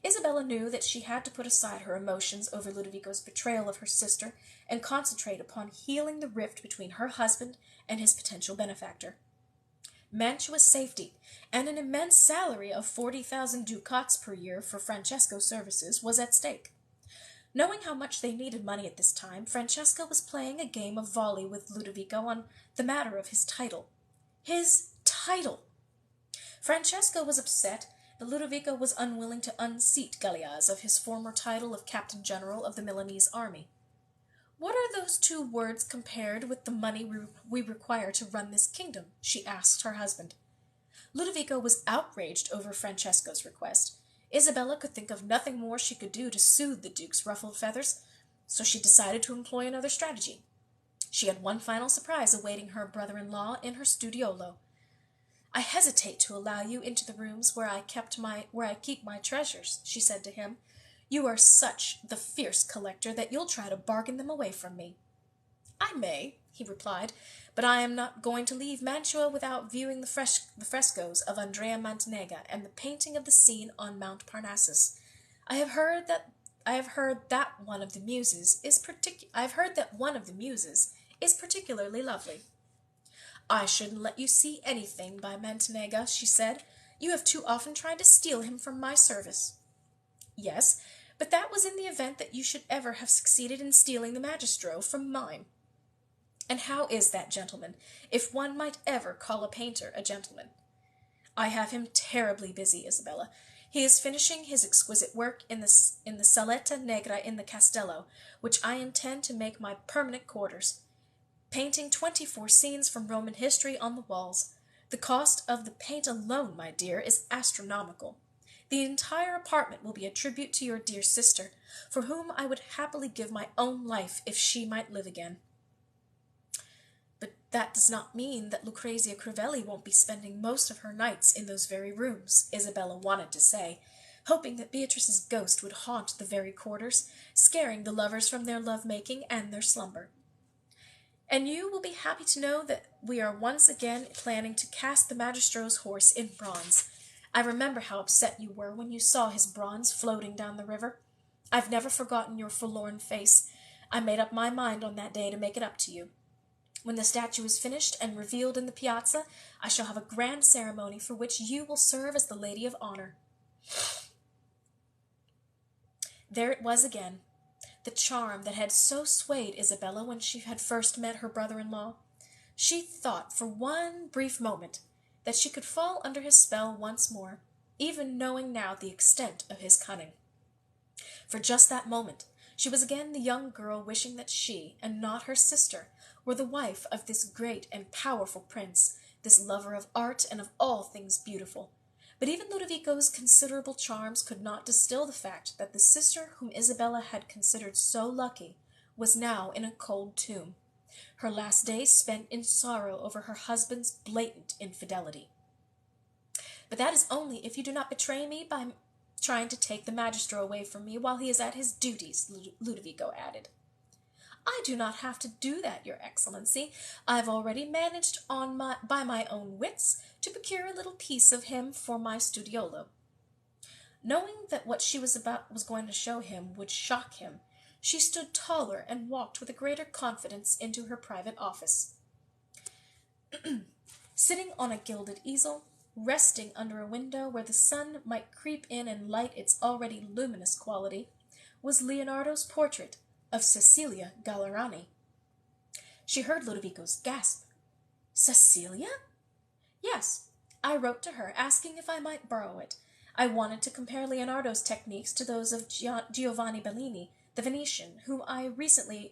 Isabella knew that she had to put aside her emotions over Ludovico's betrayal of her sister and concentrate upon healing the rift between her husband and his potential benefactor. Mantua's safety and an immense salary of 40,000 ducats per year for Francesco's services was at stake. Knowing how much they needed money at this time, Francesco was playing a game of volley with Ludovico on the matter of his title. His title! Francesco was upset that Ludovico was unwilling to unseat Galeazzo of his former title of Captain General of the Milanese army. "What are those 2 words compared with the money we require to run this kingdom?" she asked her husband. Ludovico was outraged over Francesco's request. Isabella could think of nothing more she could do to soothe the Duke's ruffled feathers, so she decided to employ another strategy. She had one final surprise awaiting her brother-in-law in her studiolo. "I hesitate to allow you into the rooms where I keep my treasures," she said to him. "You are such the fierce collector that you'll try to bargain them away from me." "I may," he replied, "but I am not going to leave Mantua without viewing the frescoes of Andrea Mantegna and the painting of the scene on Mount Parnassus. I have heard that one of the muses is particularly lovely." "I shouldn't let you see anything by Mantegna," she said. "You have too often tried to steal him from my service." "Yes, but that was in the event that you should ever have succeeded in stealing the Magistro from mine." "And how is that, gentleman, if one might ever call a painter a gentleman?" "I have him terribly busy, Isabella. He is finishing his exquisite work in the Saletta Negra in the Castello, which I intend to make my permanent quarters, painting 24 scenes from Roman history on the walls. The cost of the paint alone, my dear, is astronomical. The entire apartment will be a tribute to your dear sister, for whom I would happily give my own life if she might live again." "But that does not mean that Lucrezia Crivelli won't be spending most of her nights in those very rooms," Isabella wanted to say, hoping that Beatrice's ghost would haunt the very quarters, scaring the lovers from their love-making and their slumber. "And you will be happy to know that we are once again planning to cast the Magistro's horse in bronze. I remember how upset you were when you saw his bronze floating down the river. I've never forgotten your forlorn face. I made up my mind on that day to make it up to you. When the statue is finished and revealed in the piazza, I shall have a grand ceremony for which you will serve as the lady of honor." There it was again, the charm that had so swayed Isabella when she had first met her brother-in-law. She thought for one brief moment that she could fall under his spell once more, even knowing now the extent of his cunning. For just that moment she was again the young girl wishing that she, and not her sister, were the wife of this great and powerful prince, this lover of art and of all things beautiful. But even Ludovico's considerable charms could not distill the fact that the sister whom Isabella had considered so lucky was now in a cold tomb, her last days spent in sorrow over her husband's blatant infidelity. "But that is only if you do not betray me by trying to take the Magistro away from me while he is at his duties," Ludovico added. "I do not have to do that, your Excellency. I have already managed by my own wits to procure a little piece of him for my studiolo." Knowing that what she was going to show him would shock him, she stood taller and walked with a greater confidence into her private office. Sitting on a gilded easel, resting under a window where the sun might creep in and light its already luminous quality, was Leonardo's portrait of Cecilia Gallerani. She heard Ludovico's gasp. Cecilia? Yes. I wrote to her, asking if I might borrow it. I wanted to compare Leonardo's techniques to those of Giovanni Bellini, the Venetian, whom I recently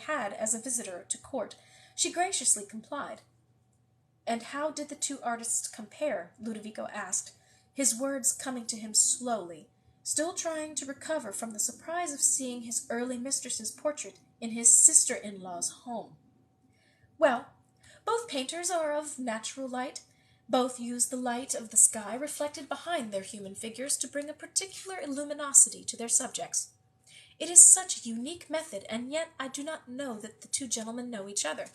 had as a visitor to court. She graciously complied. And how did the two artists compare? Ludovico asked, his words coming to him slowly, still trying to recover from the surprise of seeing his early mistress's portrait in his sister-in-law's home. Well, both painters are of natural light. Both use the light of the sky reflected behind their human figures to bring a particular luminosity to their subjects. It is such a unique method, and yet I do not know that the two gentlemen know each other.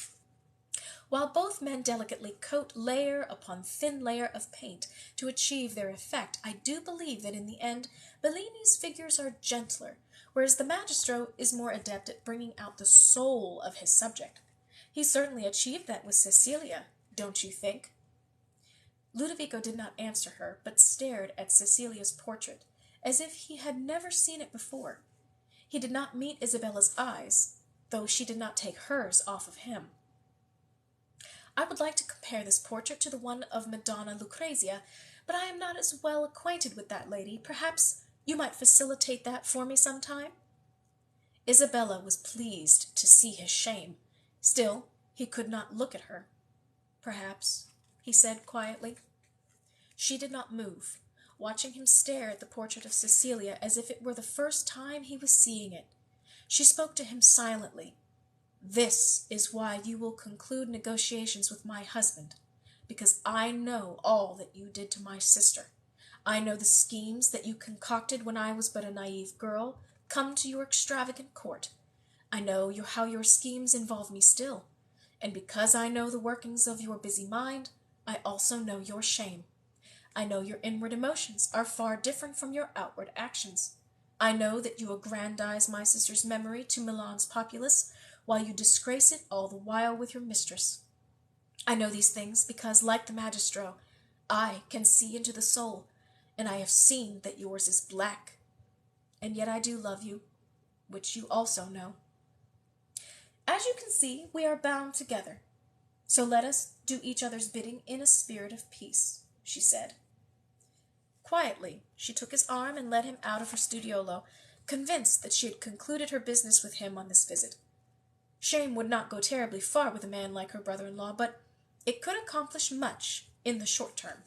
While both men delicately coat layer upon thin layer of paint to achieve their effect, I do believe that in the end Bellini's figures are gentler, whereas the Magistro is more adept at bringing out the soul of his subject. He certainly achieved that with Cecilia, don't you think? Ludovico did not answer her, but stared at Cecilia's portrait, as if he had never seen it before. He did not meet Isabella's eyes, though she did not take hers off of him. I would like to compare this portrait to the one of Madonna Lucrezia, but I am not as well acquainted with that lady. Perhaps you might facilitate that for me some time? Isabella was pleased to see his shame. Still, he could not look at her. Perhaps, he said quietly. She did not move, watching him stare at the portrait of Cecilia as if it were the first time he was seeing it. She spoke to him silently. This is why you will conclude negotiations with my husband, because I know all that you did to my sister. I know the schemes that you concocted when I was but a naive girl, come to your extravagant court. I know how your schemes involve me still, and because I know the workings of your busy mind, I also know your shame. I know your inward emotions are far different from your outward actions. I know that you aggrandize my sister's memory to Milan's populace, while you disgrace it all the while with your mistress. I know these things because, like the Magistro, I can see into the soul, and I have seen that yours is black. And yet I do love you, which you also know. As you can see, we are bound together. So let us do each other's bidding in a spirit of peace, she said. Quietly, she took his arm and led him out of her studiolo, convinced that she had concluded her business with him on this visit. Shame would not go terribly far with a man like her brother-in-law, but it could accomplish much in the short term.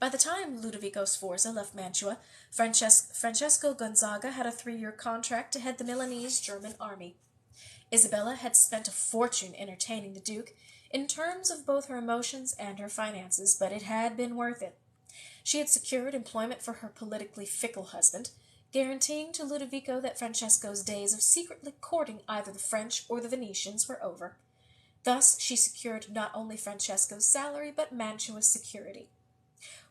By the time Ludovico Sforza left Mantua, Francesco Gonzaga had a 3-year contract to head the Milanese German army. Isabella had spent a fortune entertaining the Duke, in terms of both her emotions and her finances, but it had been worth it. She had secured employment for her politically fickle husband, guaranteeing to Ludovico that Francesco's days of secretly courting either the French or the Venetians were over. Thus she secured not only Francesco's salary, but Mantua's security.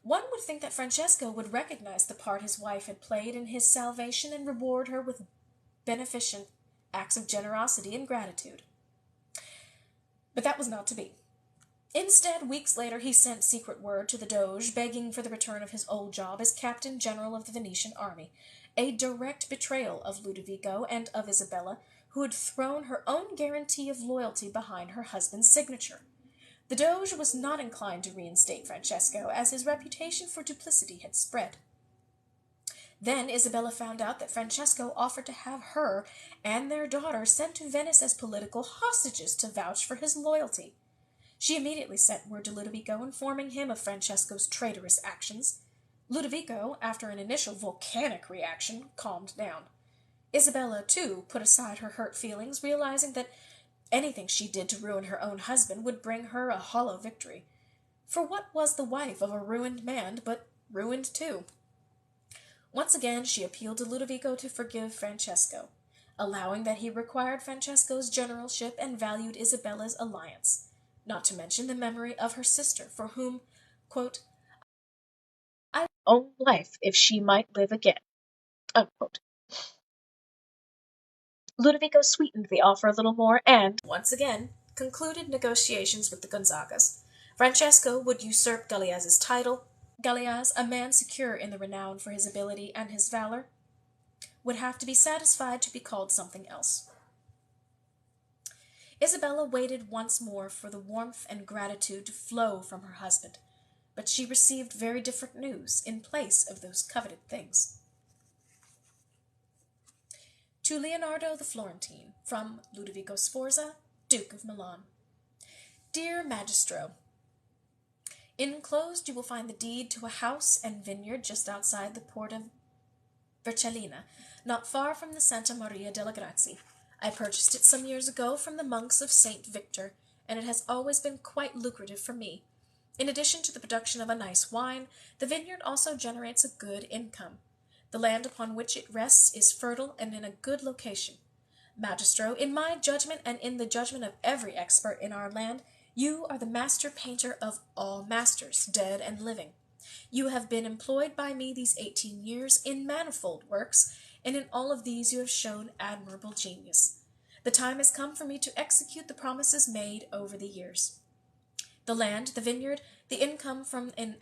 One would think that Francesco would recognize the part his wife had played in his salvation and reward her with beneficent acts of generosity and gratitude. But that was not to be. Instead, weeks later, he sent secret word to the Doge, begging for the return of his old job as captain general of the Venetian army, a direct betrayal of Ludovico and of Isabella, who had thrown her own guarantee of loyalty behind her husband's signature. The Doge was not inclined to reinstate Francesco, as his reputation for duplicity had spread. Then Isabella found out that Francesco offered to have her and their daughter sent to Venice as political hostages to vouch for his loyalty. She immediately sent word to Ludovico informing him of Francesco's traitorous actions. Ludovico, after an initial volcanic reaction, calmed down. Isabella, too, put aside her hurt feelings, realizing that anything she did to ruin her own husband would bring her a hollow victory. For what was the wife of a ruined man but ruined too? Once again she appealed to Ludovico to forgive Francesco, allowing that he required Francesco's generalship and valued Isabella's alliance, not to mention the memory of her sister, for whom, quote, I would own life if she might live again, unquote. Ludovico sweetened the offer a little more and, once again, concluded negotiations with the Gonzagas. Francesco would usurp Galeaz's title. Galeaz, a man secure in the renown for his ability and his valor, would have to be satisfied to be called something else. Isabella waited once more for the warmth and gratitude to flow from her husband, but she received very different news in place of those coveted things. To Leonardo the Florentine, from Ludovico Sforza, Duke of Milan. Dear Magistro, enclosed you will find the deed to a house and vineyard just outside the port of Vercellina, not far from the Santa Maria delle Grazie. I purchased it some years ago from the monks of St. Victor, and it has always been quite lucrative for me. In addition to the production of a nice wine, the vineyard also generates a good income. The land upon which it rests is fertile and in a good location. Magistro, in my judgment and in the judgment of every expert in our land, you are the master painter of all masters, dead and living. You have been employed by me these 18 years in manifold works, and in all of these you have shown admirable genius. The time has come for me to execute the promises made over the years. The land, the vineyard, the income from the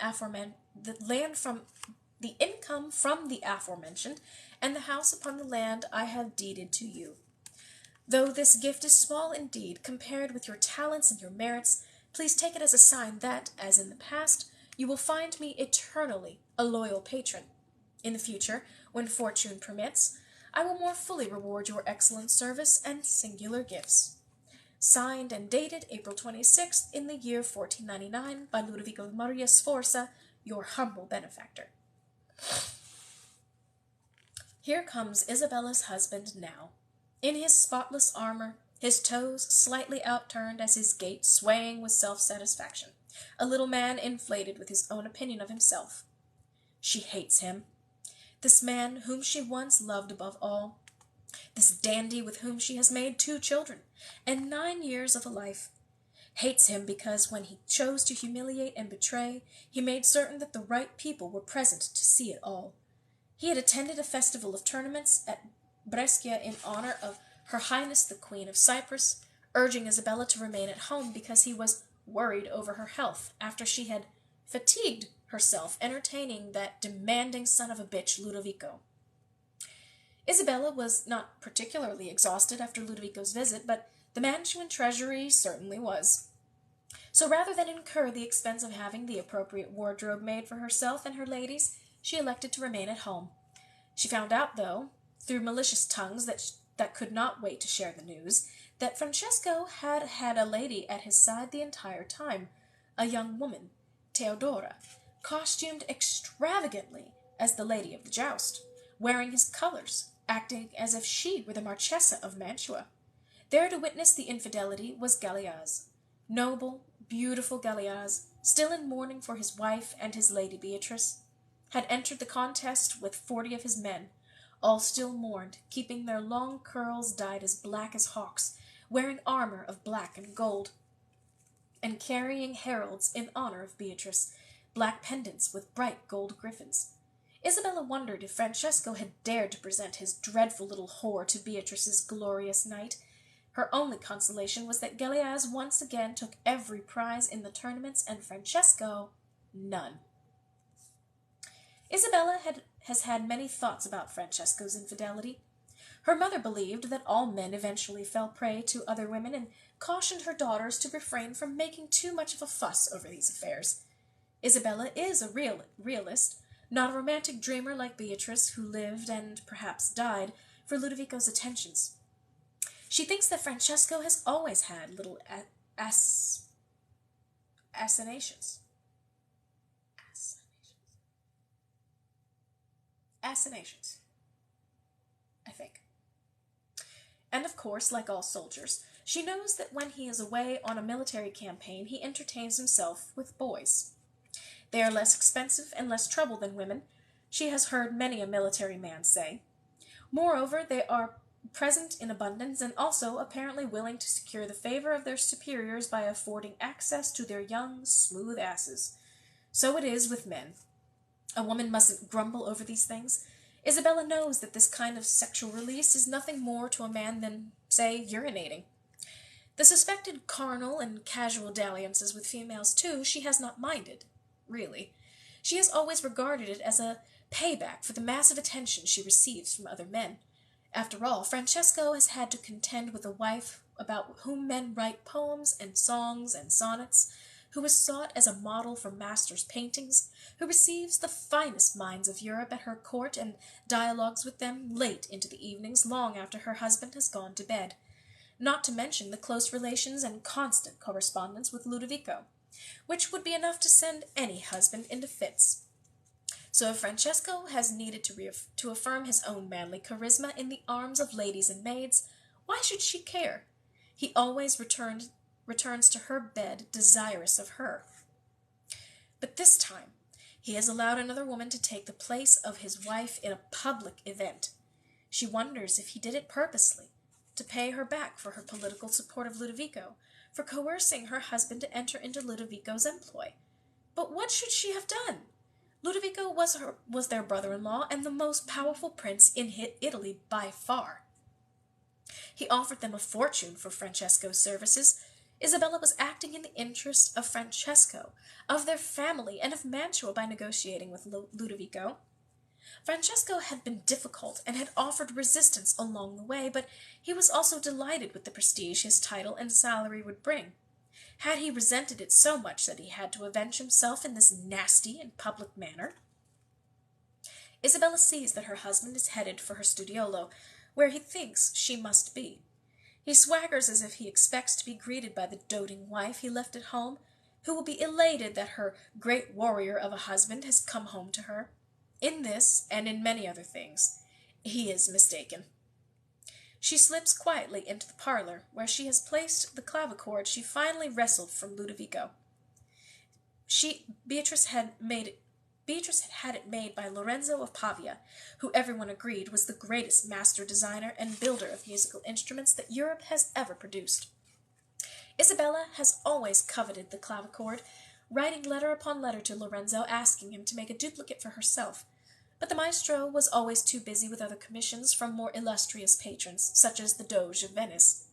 aforementioned, and the house upon the land I have deeded to you. Though this gift is small indeed, compared with your talents and your merits, please take it as a sign that, as in the past, you will find me eternally a loyal patron. In the future, when fortune permits, I will more fully reward your excellent service and singular gifts. Signed and dated April 26th in the year 1499 by Ludovico Maria Sforza, your humble benefactor. Here comes Isabella's husband now, in his spotless armor, his toes slightly outturned as his gait swaying with self-satisfaction, a little man inflated with his own opinion of himself. She hates him. This man whom she once loved above all, this dandy with whom she has made 2 children, and 9 years of a life, hates him because when he chose to humiliate and betray, he made certain that the right people were present to see it all. He had attended a festival of tournaments at Brescia in honor of Her Highness the Queen of Cyprus, urging Isabella to remain at home because he was worried over her health after she had fatigued herself entertaining that demanding son of a bitch Ludovico. Isabella was not particularly exhausted after Ludovico's visit, but the mansion and treasury certainly was. So rather than incur the expense of having the appropriate wardrobe made for herself and her ladies, she elected to remain at home. She found out, though, through malicious tongues that could not wait to share the news, that Francesco had had a lady at his side the entire time, a young woman, Theodora, costumed extravagantly as the lady of the joust, wearing his colors, acting as if she were the Marchesa of Mantua. There to witness the infidelity was Galeaz, noble, beautiful Galeaz, still in mourning for his wife and his lady Beatrice, had entered the contest with 40 of his men, all still mourned, keeping their long curls dyed as black as hawks, wearing armor of black and gold, and carrying heralds in honor of Beatrice, black pendants with bright gold griffins. Isabella wondered if Francesco had dared to present his dreadful little whore to Beatrice's glorious knight. Her only consolation was that Galeaz once again took every prize in the tournaments, and Francesco none. Isabella has had many thoughts about Francesco's infidelity. Her mother believed that all men eventually fell prey to other women, and cautioned her daughters to refrain from making too much of a fuss over these affairs. Isabella is a realist, not a romantic dreamer like Beatrice, who lived, and perhaps died, for Ludovico's attentions. She thinks that Francesco has always had little assignations. Assignations, I think. And of course, like all soldiers, she knows that when he is away on a military campaign, he entertains himself with boys. They are less expensive and less trouble than women, she has heard many a military man say. Moreover, they are present in abundance, and also apparently willing to secure the favor of their superiors by affording access to their young, smooth asses. So it is with men. A woman mustn't grumble over these things. Isabella knows that this kind of sexual release is nothing more to a man than, say, urinating. The suspected carnal and casual dalliances with females, too, she has not minded, really. She has always regarded it as a payback for the massive attention she receives from other men. After all, Francesco has had to contend with a wife about whom men write poems and songs and sonnets, who is sought as a model for masters' paintings, who receives the finest minds of Europe at her court and dialogues with them late into the evenings long after her husband has gone to bed, not to mention the close relations and constant correspondence with Ludovico, which would be enough to send any husband into fits. So if Francesco has needed to affirm his own manly charisma in the arms of ladies and maids, why should she care? He always returns to her bed desirous of her. But this time he has allowed another woman to take the place of his wife in a public event. She wonders if he did it purposely, to pay her back for her political support of Ludovico, for coercing her husband to enter into Ludovico's employ. But what should she have done? Ludovico was their brother-in-law and the most powerful prince in Italy by far. He offered them a fortune for Francesco's services. Isabella was acting in the interest of Francesco, of their family, and of Mantua by negotiating with Ludovico. Francesco had been difficult and had offered resistance along the way, but he was also delighted with the prestige his title and salary would bring. Had he resented it so much that he had to avenge himself in this nasty and public manner? Isabella sees that her husband is headed for her studiolo, where he thinks she must be. He swaggers as if he expects to be greeted by the doting wife he left at home, who will be elated that her great warrior of a husband has come home to her. In this, and in many other things, he is mistaken. She slips quietly into the parlor, where she has placed the clavichord she finally wrested from Ludovico. Beatrice had had it made by Lorenzo of Pavia, who everyone agreed was the greatest master designer and builder of musical instruments that Europe has ever produced. Isabella has always coveted the clavichord, writing letter upon letter to Lorenzo asking him to make a duplicate for herself, but the maestro was always too busy with other commissions from more illustrious patrons, such as the Doge of Venice.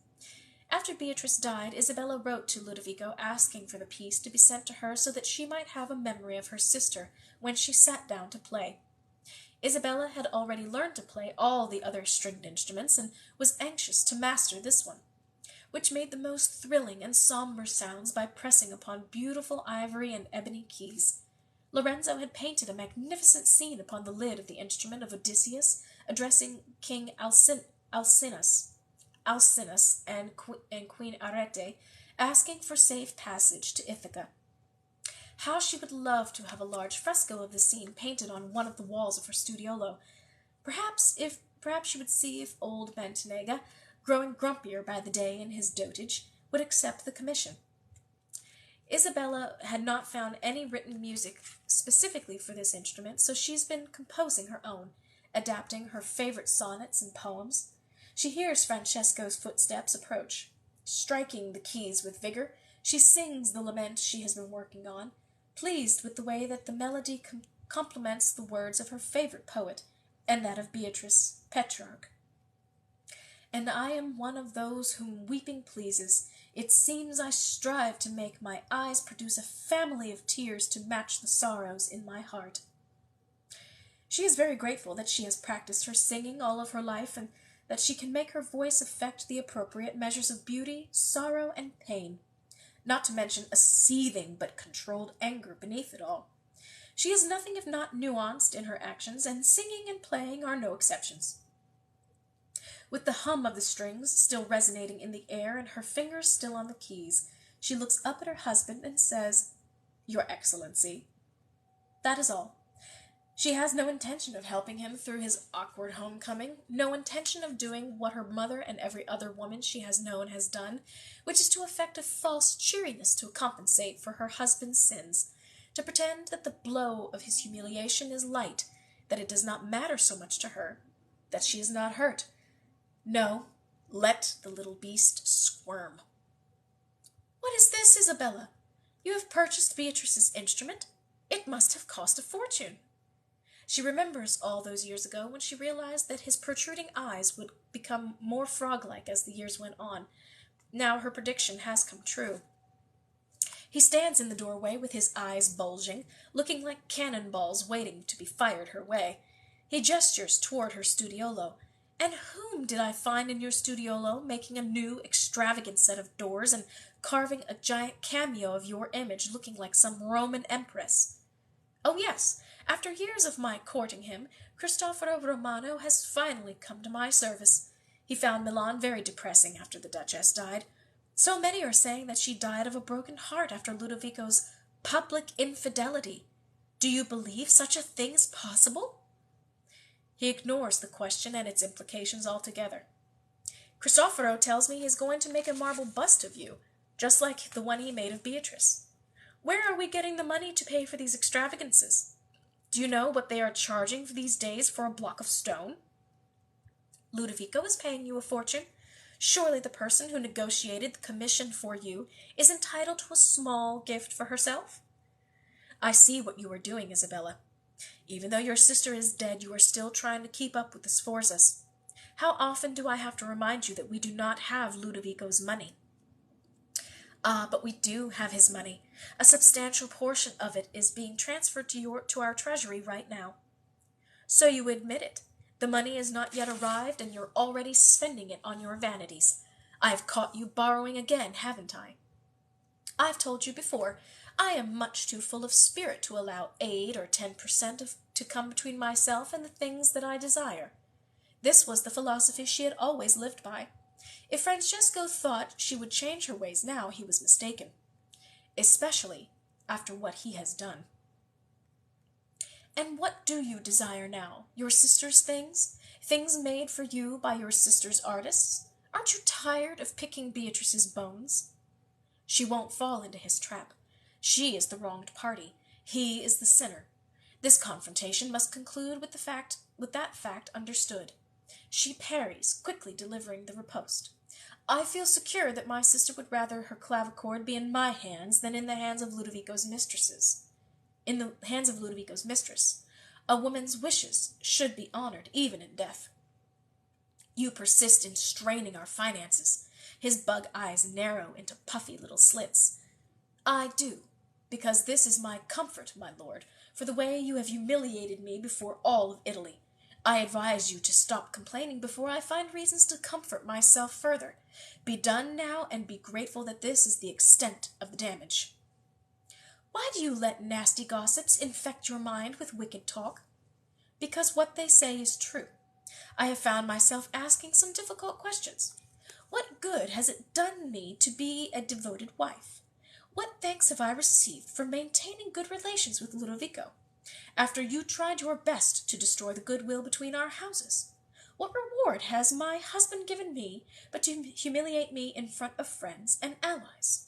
After Beatrice died, Isabella wrote to Ludovico asking for the piece to be sent to her so that she might have a memory of her sister when she sat down to play. Isabella had already learned to play all the other stringed instruments and was anxious to master this one, which made the most thrilling and sombre sounds by pressing upon beautiful ivory and ebony keys. Lorenzo had painted a magnificent scene upon the lid of the instrument of Odysseus addressing King Alcinous and Queen Arete, asking for safe passage to Ithaca. How she would love to have a large fresco of the scene painted on one of the walls of her studiolo. Perhaps she would see if old Mantinega, growing grumpier by the day in his dotage, would accept the commission. Isabella had not found any written music specifically for this instrument, so she's been composing her own, adapting her favorite sonnets and poems. She hears Francesco's footsteps approach. Striking the keys with vigor, she sings the lament she has been working on, pleased with the way that the melody complements the words of her favorite poet and that of Beatrice, Petrarch. And I am one of those whom weeping pleases. It seems I strive to make my eyes produce a family of tears to match the sorrows in my heart. She is very grateful that she has practiced her singing all of her life, and that she can make her voice affect the appropriate measures of beauty, sorrow, and pain, not to mention a seething but controlled anger beneath it all. She is nothing if not nuanced in her actions, and singing and playing are no exceptions. With the hum of the strings still resonating in the air and her fingers still on the keys, she looks up at her husband and says, "Your Excellency." That is all. She has no intention of helping him through his awkward homecoming, no intention of doing what her mother and every other woman she has known has done, which is to affect a false cheeriness to compensate for her husband's sins, to pretend that the blow of his humiliation is light, that it does not matter so much to her, that she is not hurt. No, let the little beast squirm. What is this, Isabella? You have purchased Beatrice's instrument? It must have cost a fortune. She remembers all those years ago when she realized that his protruding eyes would become more frog-like as the years went on. Now her prediction has come true. He stands in the doorway with his eyes bulging, looking like cannonballs waiting to be fired her way. He gestures toward her studiolo, And whom did I find in your studiolo making a new, extravagant set of doors and carving a giant cameo of your image looking like some Roman empress? Oh, yes, after years of my courting him, Cristoforo Romano has finally come to my service. He found Milan very depressing after the Duchess died. So many are saying that she died of a broken heart after Ludovico's public infidelity. Do you believe such a thing is possible? He ignores the question and its implications altogether. Cristoforo tells me he is going to make a marble bust of you, just like the one he made of Beatrice. Where are we getting the money to pay for these extravagances? Do you know what they are charging for these days for a block of stone? Ludovico is paying you a fortune. Surely the person who negotiated the commission for you is entitled to a small gift for herself? I see what you are doing, Isabella. Even though your sister is dead, you are still trying to keep up with the Sforzas. How often do I have to remind you that we do not have Ludovico's money? Ah, but we do have his money. A substantial portion of it is being transferred to our treasury right now. So you admit it. The money has not yet arrived, and you're already spending it on your vanities. I've caught you borrowing again, haven't I? I've told you before, I am much too full of spirit to allow 8 or 10% to come between myself and the things that I desire. This was the philosophy she had always lived by. If Francesco thought she would change her ways now, he was mistaken, especially after what he has done. And what do you desire now? Your sister's things? Things made for you by your sister's artists? Aren't you tired of picking Beatrice's bones? She won't fall into his trap. She is the wronged party. He is the sinner. This confrontation must conclude with that fact understood. She parries, quickly delivering the riposte. I feel secure that my sister would rather her clavichord be in my hands than in the hands of Ludovico's mistresses. In the hands of Ludovico's mistress. A woman's wishes should be honored, even in death. You persist in straining our finances. His bug eyes narrow into puffy little slits. I do, because this is my comfort, my lord, for the way you have humiliated me before all of Italy. I advise you to stop complaining before I find reasons to comfort myself further. Be done now, and be grateful that this is the extent of the damage. Why do you let nasty gossips infect your mind with wicked talk? Because what they say is true. I have found myself asking some difficult questions. What good has it done me to be a devoted wife? What thanks have I received for maintaining good relations with Ludovico, after you tried your best to destroy the goodwill between our houses? What reward has my husband given me but to humiliate me in front of friends and allies?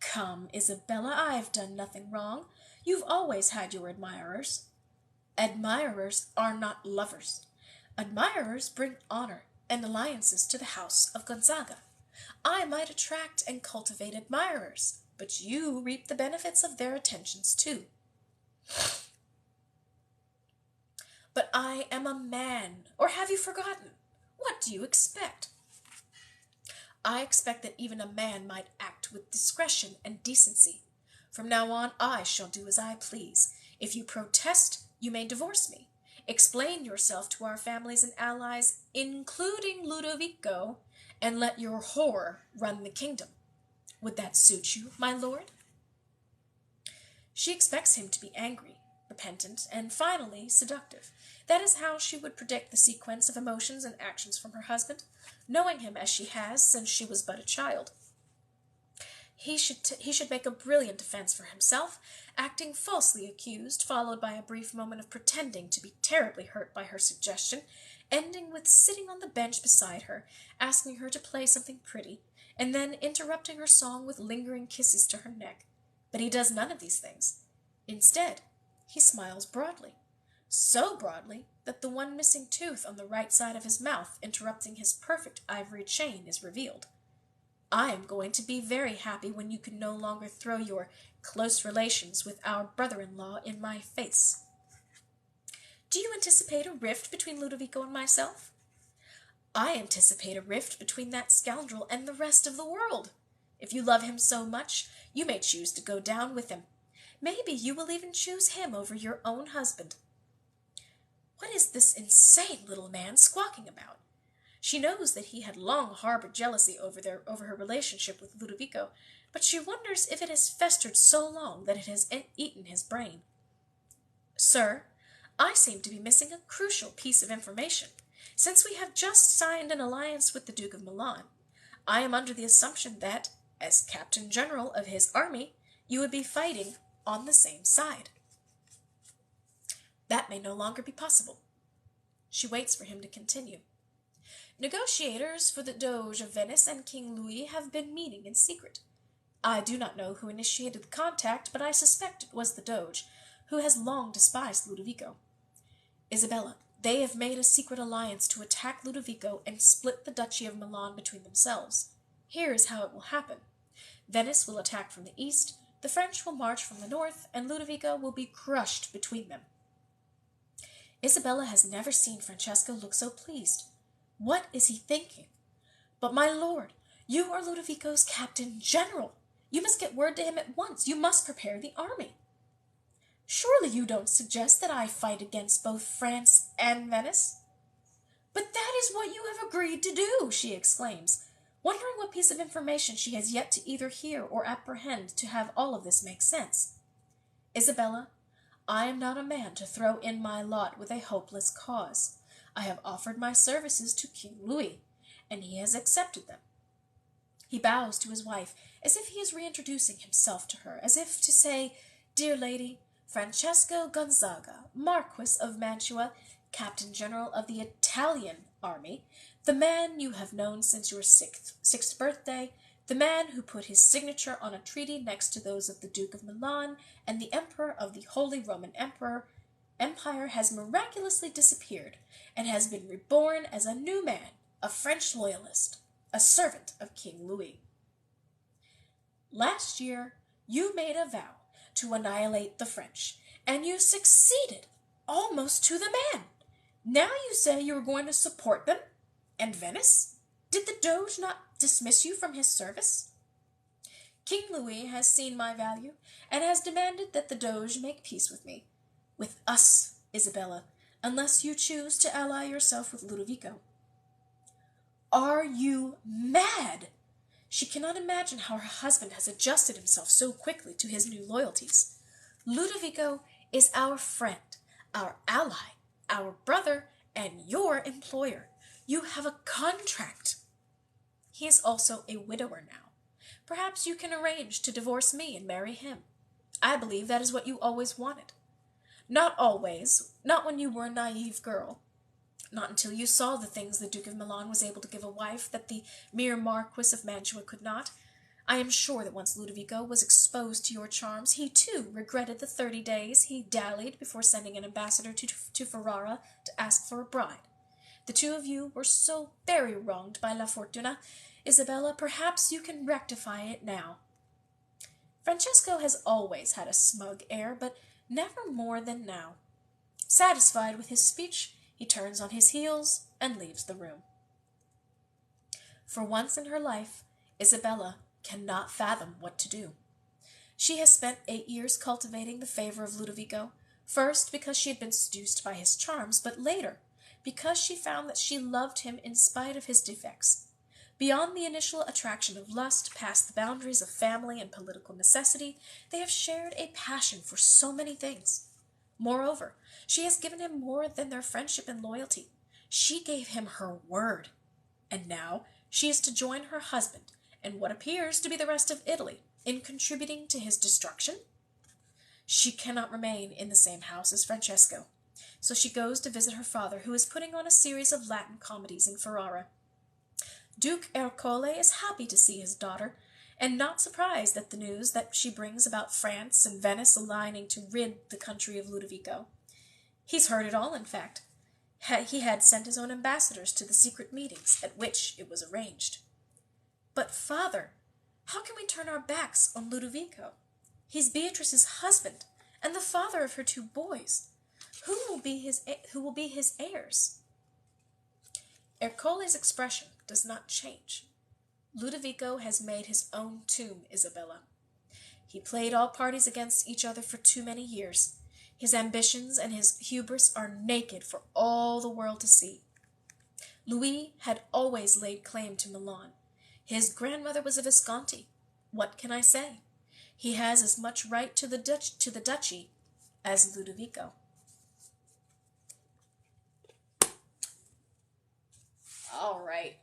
Come, Isabella, I've done nothing wrong. You've always had your admirers. Admirers are not lovers. Admirers bring honor and alliances to the house of Gonzaga. I might attract and cultivate admirers, but you reap the benefits of their attentions too. But I am a man, or have you forgotten? What do you expect? I expect that even a man might act with discretion and decency. From now on, I shall do as I please. If you protest, you may divorce me. Explain yourself to our families and allies, including Ludovico, and let your whore run the kingdom. Would that suit you, my lord? She expects him to be angry, repentant, and finally seductive. That is how she would predict the sequence of emotions and actions from her husband, knowing him as she has since she was but a child. He should make a brilliant defense for himself, acting falsely accused, followed by a brief moment of pretending to be terribly hurt by her suggestion, ending with sitting on the bench beside her, asking her to play something pretty, and then interrupting her song with lingering kisses to her neck. But he does none of these things. Instead, he smiles broadly, so broadly that the one missing tooth on the right side of his mouth, interrupting his perfect ivory chain, is revealed. I am going to be very happy when you can no longer throw your close relations with our brother-in-law in my face. Do you anticipate a rift between Ludovico and myself? I anticipate a rift between that scoundrel and the rest of the world. If you love him so much, you may choose to go down with him. Maybe you will even choose him over your own husband. What is this insane little man squawking about? She knows that he had long harbored jealousy over her relationship with Ludovico, but she wonders if it has festered so long that it has eaten his brain. Sir, I seem to be missing a crucial piece of information. Since we have just signed an alliance with the Duke of Milan, I am under the assumption that, as Captain General of his army, you would be fighting on the same side. That may no longer be possible. She waits for him to continue. Negotiators for the Doge of Venice and King Louis have been meeting in secret. I do not know who initiated the contact, but I suspect it was the Doge, who has long despised Ludovico. Isabella, they have made a secret alliance to attack Ludovico and split the Duchy of Milan between themselves. Here is how it will happen. Venice will attack from the east, the French will march from the north, and Ludovico will be crushed between them. Isabella has never seen Francesco look so pleased. What is he thinking? But, my lord, you are Ludovico's Captain General. You must get word to him at once. You must prepare the army. Surely you don't suggest that I fight against both France and Venice? But that is what you have agreed to do, she exclaims, wondering what piece of information she has yet to either hear or apprehend to have all of this make sense. Isabella, I am not a man to throw in my lot with a hopeless cause. I have offered my services to King Louis, and he has accepted them. He bows to his wife, as if he is reintroducing himself to her, as if to say, Dear lady, Francesco Gonzaga, Marquis of Mantua, Captain General of the Italian army, the man you have known since your sixth birthday, the man who put his signature on a treaty next to those of the Duke of Milan and the Emperor of the Holy Roman Empire has miraculously disappeared and has been reborn as a new man, a French loyalist, a servant of King Louis. Last year, you made a vow to annihilate the French, and you succeeded almost to the man. Now you say you are going to support them? And Venice? Did the Doge not dismiss you from his service? King Louis has seen my value, and has demanded that the Doge make peace with me. With us, Isabella, unless you choose to ally yourself with Ludovico. Are you mad? She cannot imagine how her husband has adjusted himself so quickly to his new loyalties. Ludovico is our friend, our ally, our brother, and your employer. You have a contract. He is also a widower now. Perhaps you can arrange to divorce me and marry him. I believe that is what you always wanted. Not always, not when you were a naive girl. Not until you saw the things the Duke of Milan was able to give a wife that the mere Marquis of Mantua could not. I am sure that once Ludovico was exposed to your charms, he too regretted the 30 days he dallied before sending an ambassador to Ferrara to ask for a bride. The two of you were so very wronged by La Fortuna. Isabella, perhaps you can rectify it now. Francesco has always had a smug air, but never more than now. Satisfied with his speech, he turns on his heels and leaves the room. For once in her life, Isabella cannot fathom what to do. She has spent 8 years cultivating the favor of Ludovico, first because she had been seduced by his charms, but later because she found that she loved him in spite of his defects. Beyond the initial attraction of lust, past the boundaries of family and political necessity, they have shared a passion for so many things. Moreover, she has given him more than their friendship and loyalty. She gave him her word, and now she is to join her husband and what appears to be the rest of Italy in contributing to his destruction. She cannot remain in the same house as Francesco, so she goes to visit her father, who is putting on a series of Latin comedies in Ferrara. Duke Ercole is happy to see his daughter, and not surprised at the news that she brings about France and Venice aligning to rid the country of Ludovico. He's heard it all, in fact. He had sent his own ambassadors to the secret meetings at which it was arranged. But, father, how can we turn our backs on Ludovico? He's Beatrice's husband, and the father of her 2 boys. Who will be his heirs? Ercole's expression does not change. Ludovico has made his own tomb, Isabella. He played all parties against each other for too many years. His ambitions and his hubris are naked for all the world to see. Louis had always laid claim to Milan. His grandmother was a Visconti. What can I say? He has as much right to the duchy as Ludovico. All right.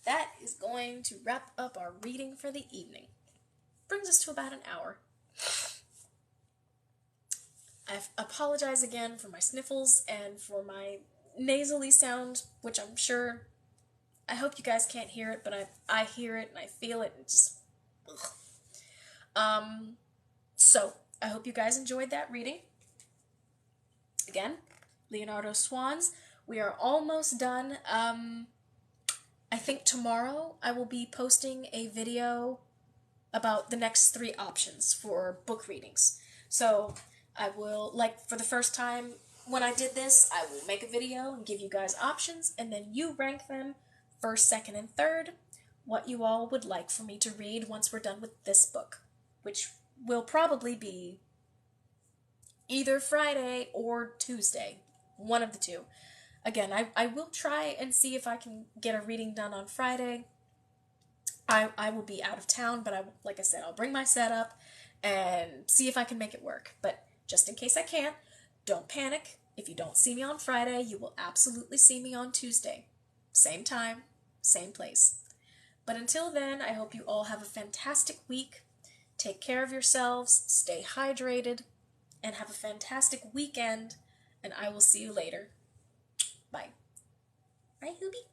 That is going to wrap up our reading for the evening. Brings us to about an hour. I apologize again for my sniffles and for my nasally sound, which I'm sure, I hope you guys can't hear it, but I hear it and I feel it and just, ugh. So, I hope you guys enjoyed that reading. Again, Leonardo Swans. We are almost done. I think tomorrow I will be posting a video about the next 3 options for book readings. So I will, like for the first time when I did this, I will make a video and give you guys options, and then you rank them first, second, and third, what you all would like for me to read once we're done with this book, which will probably be either Friday or Tuesday, one of the two. Again, I will try and see if I can get a reading done on Friday. I will be out of town, but like I said, I'll bring my setup and see if I can make it work. But just in case I can't, don't panic. If you don't see me on Friday, you will absolutely see me on Tuesday. Same time, same place. But until then, I hope you all have a fantastic week. Take care of yourselves, stay hydrated, and have a fantastic weekend, and I will see you later. Bye. Bye, Hoobie.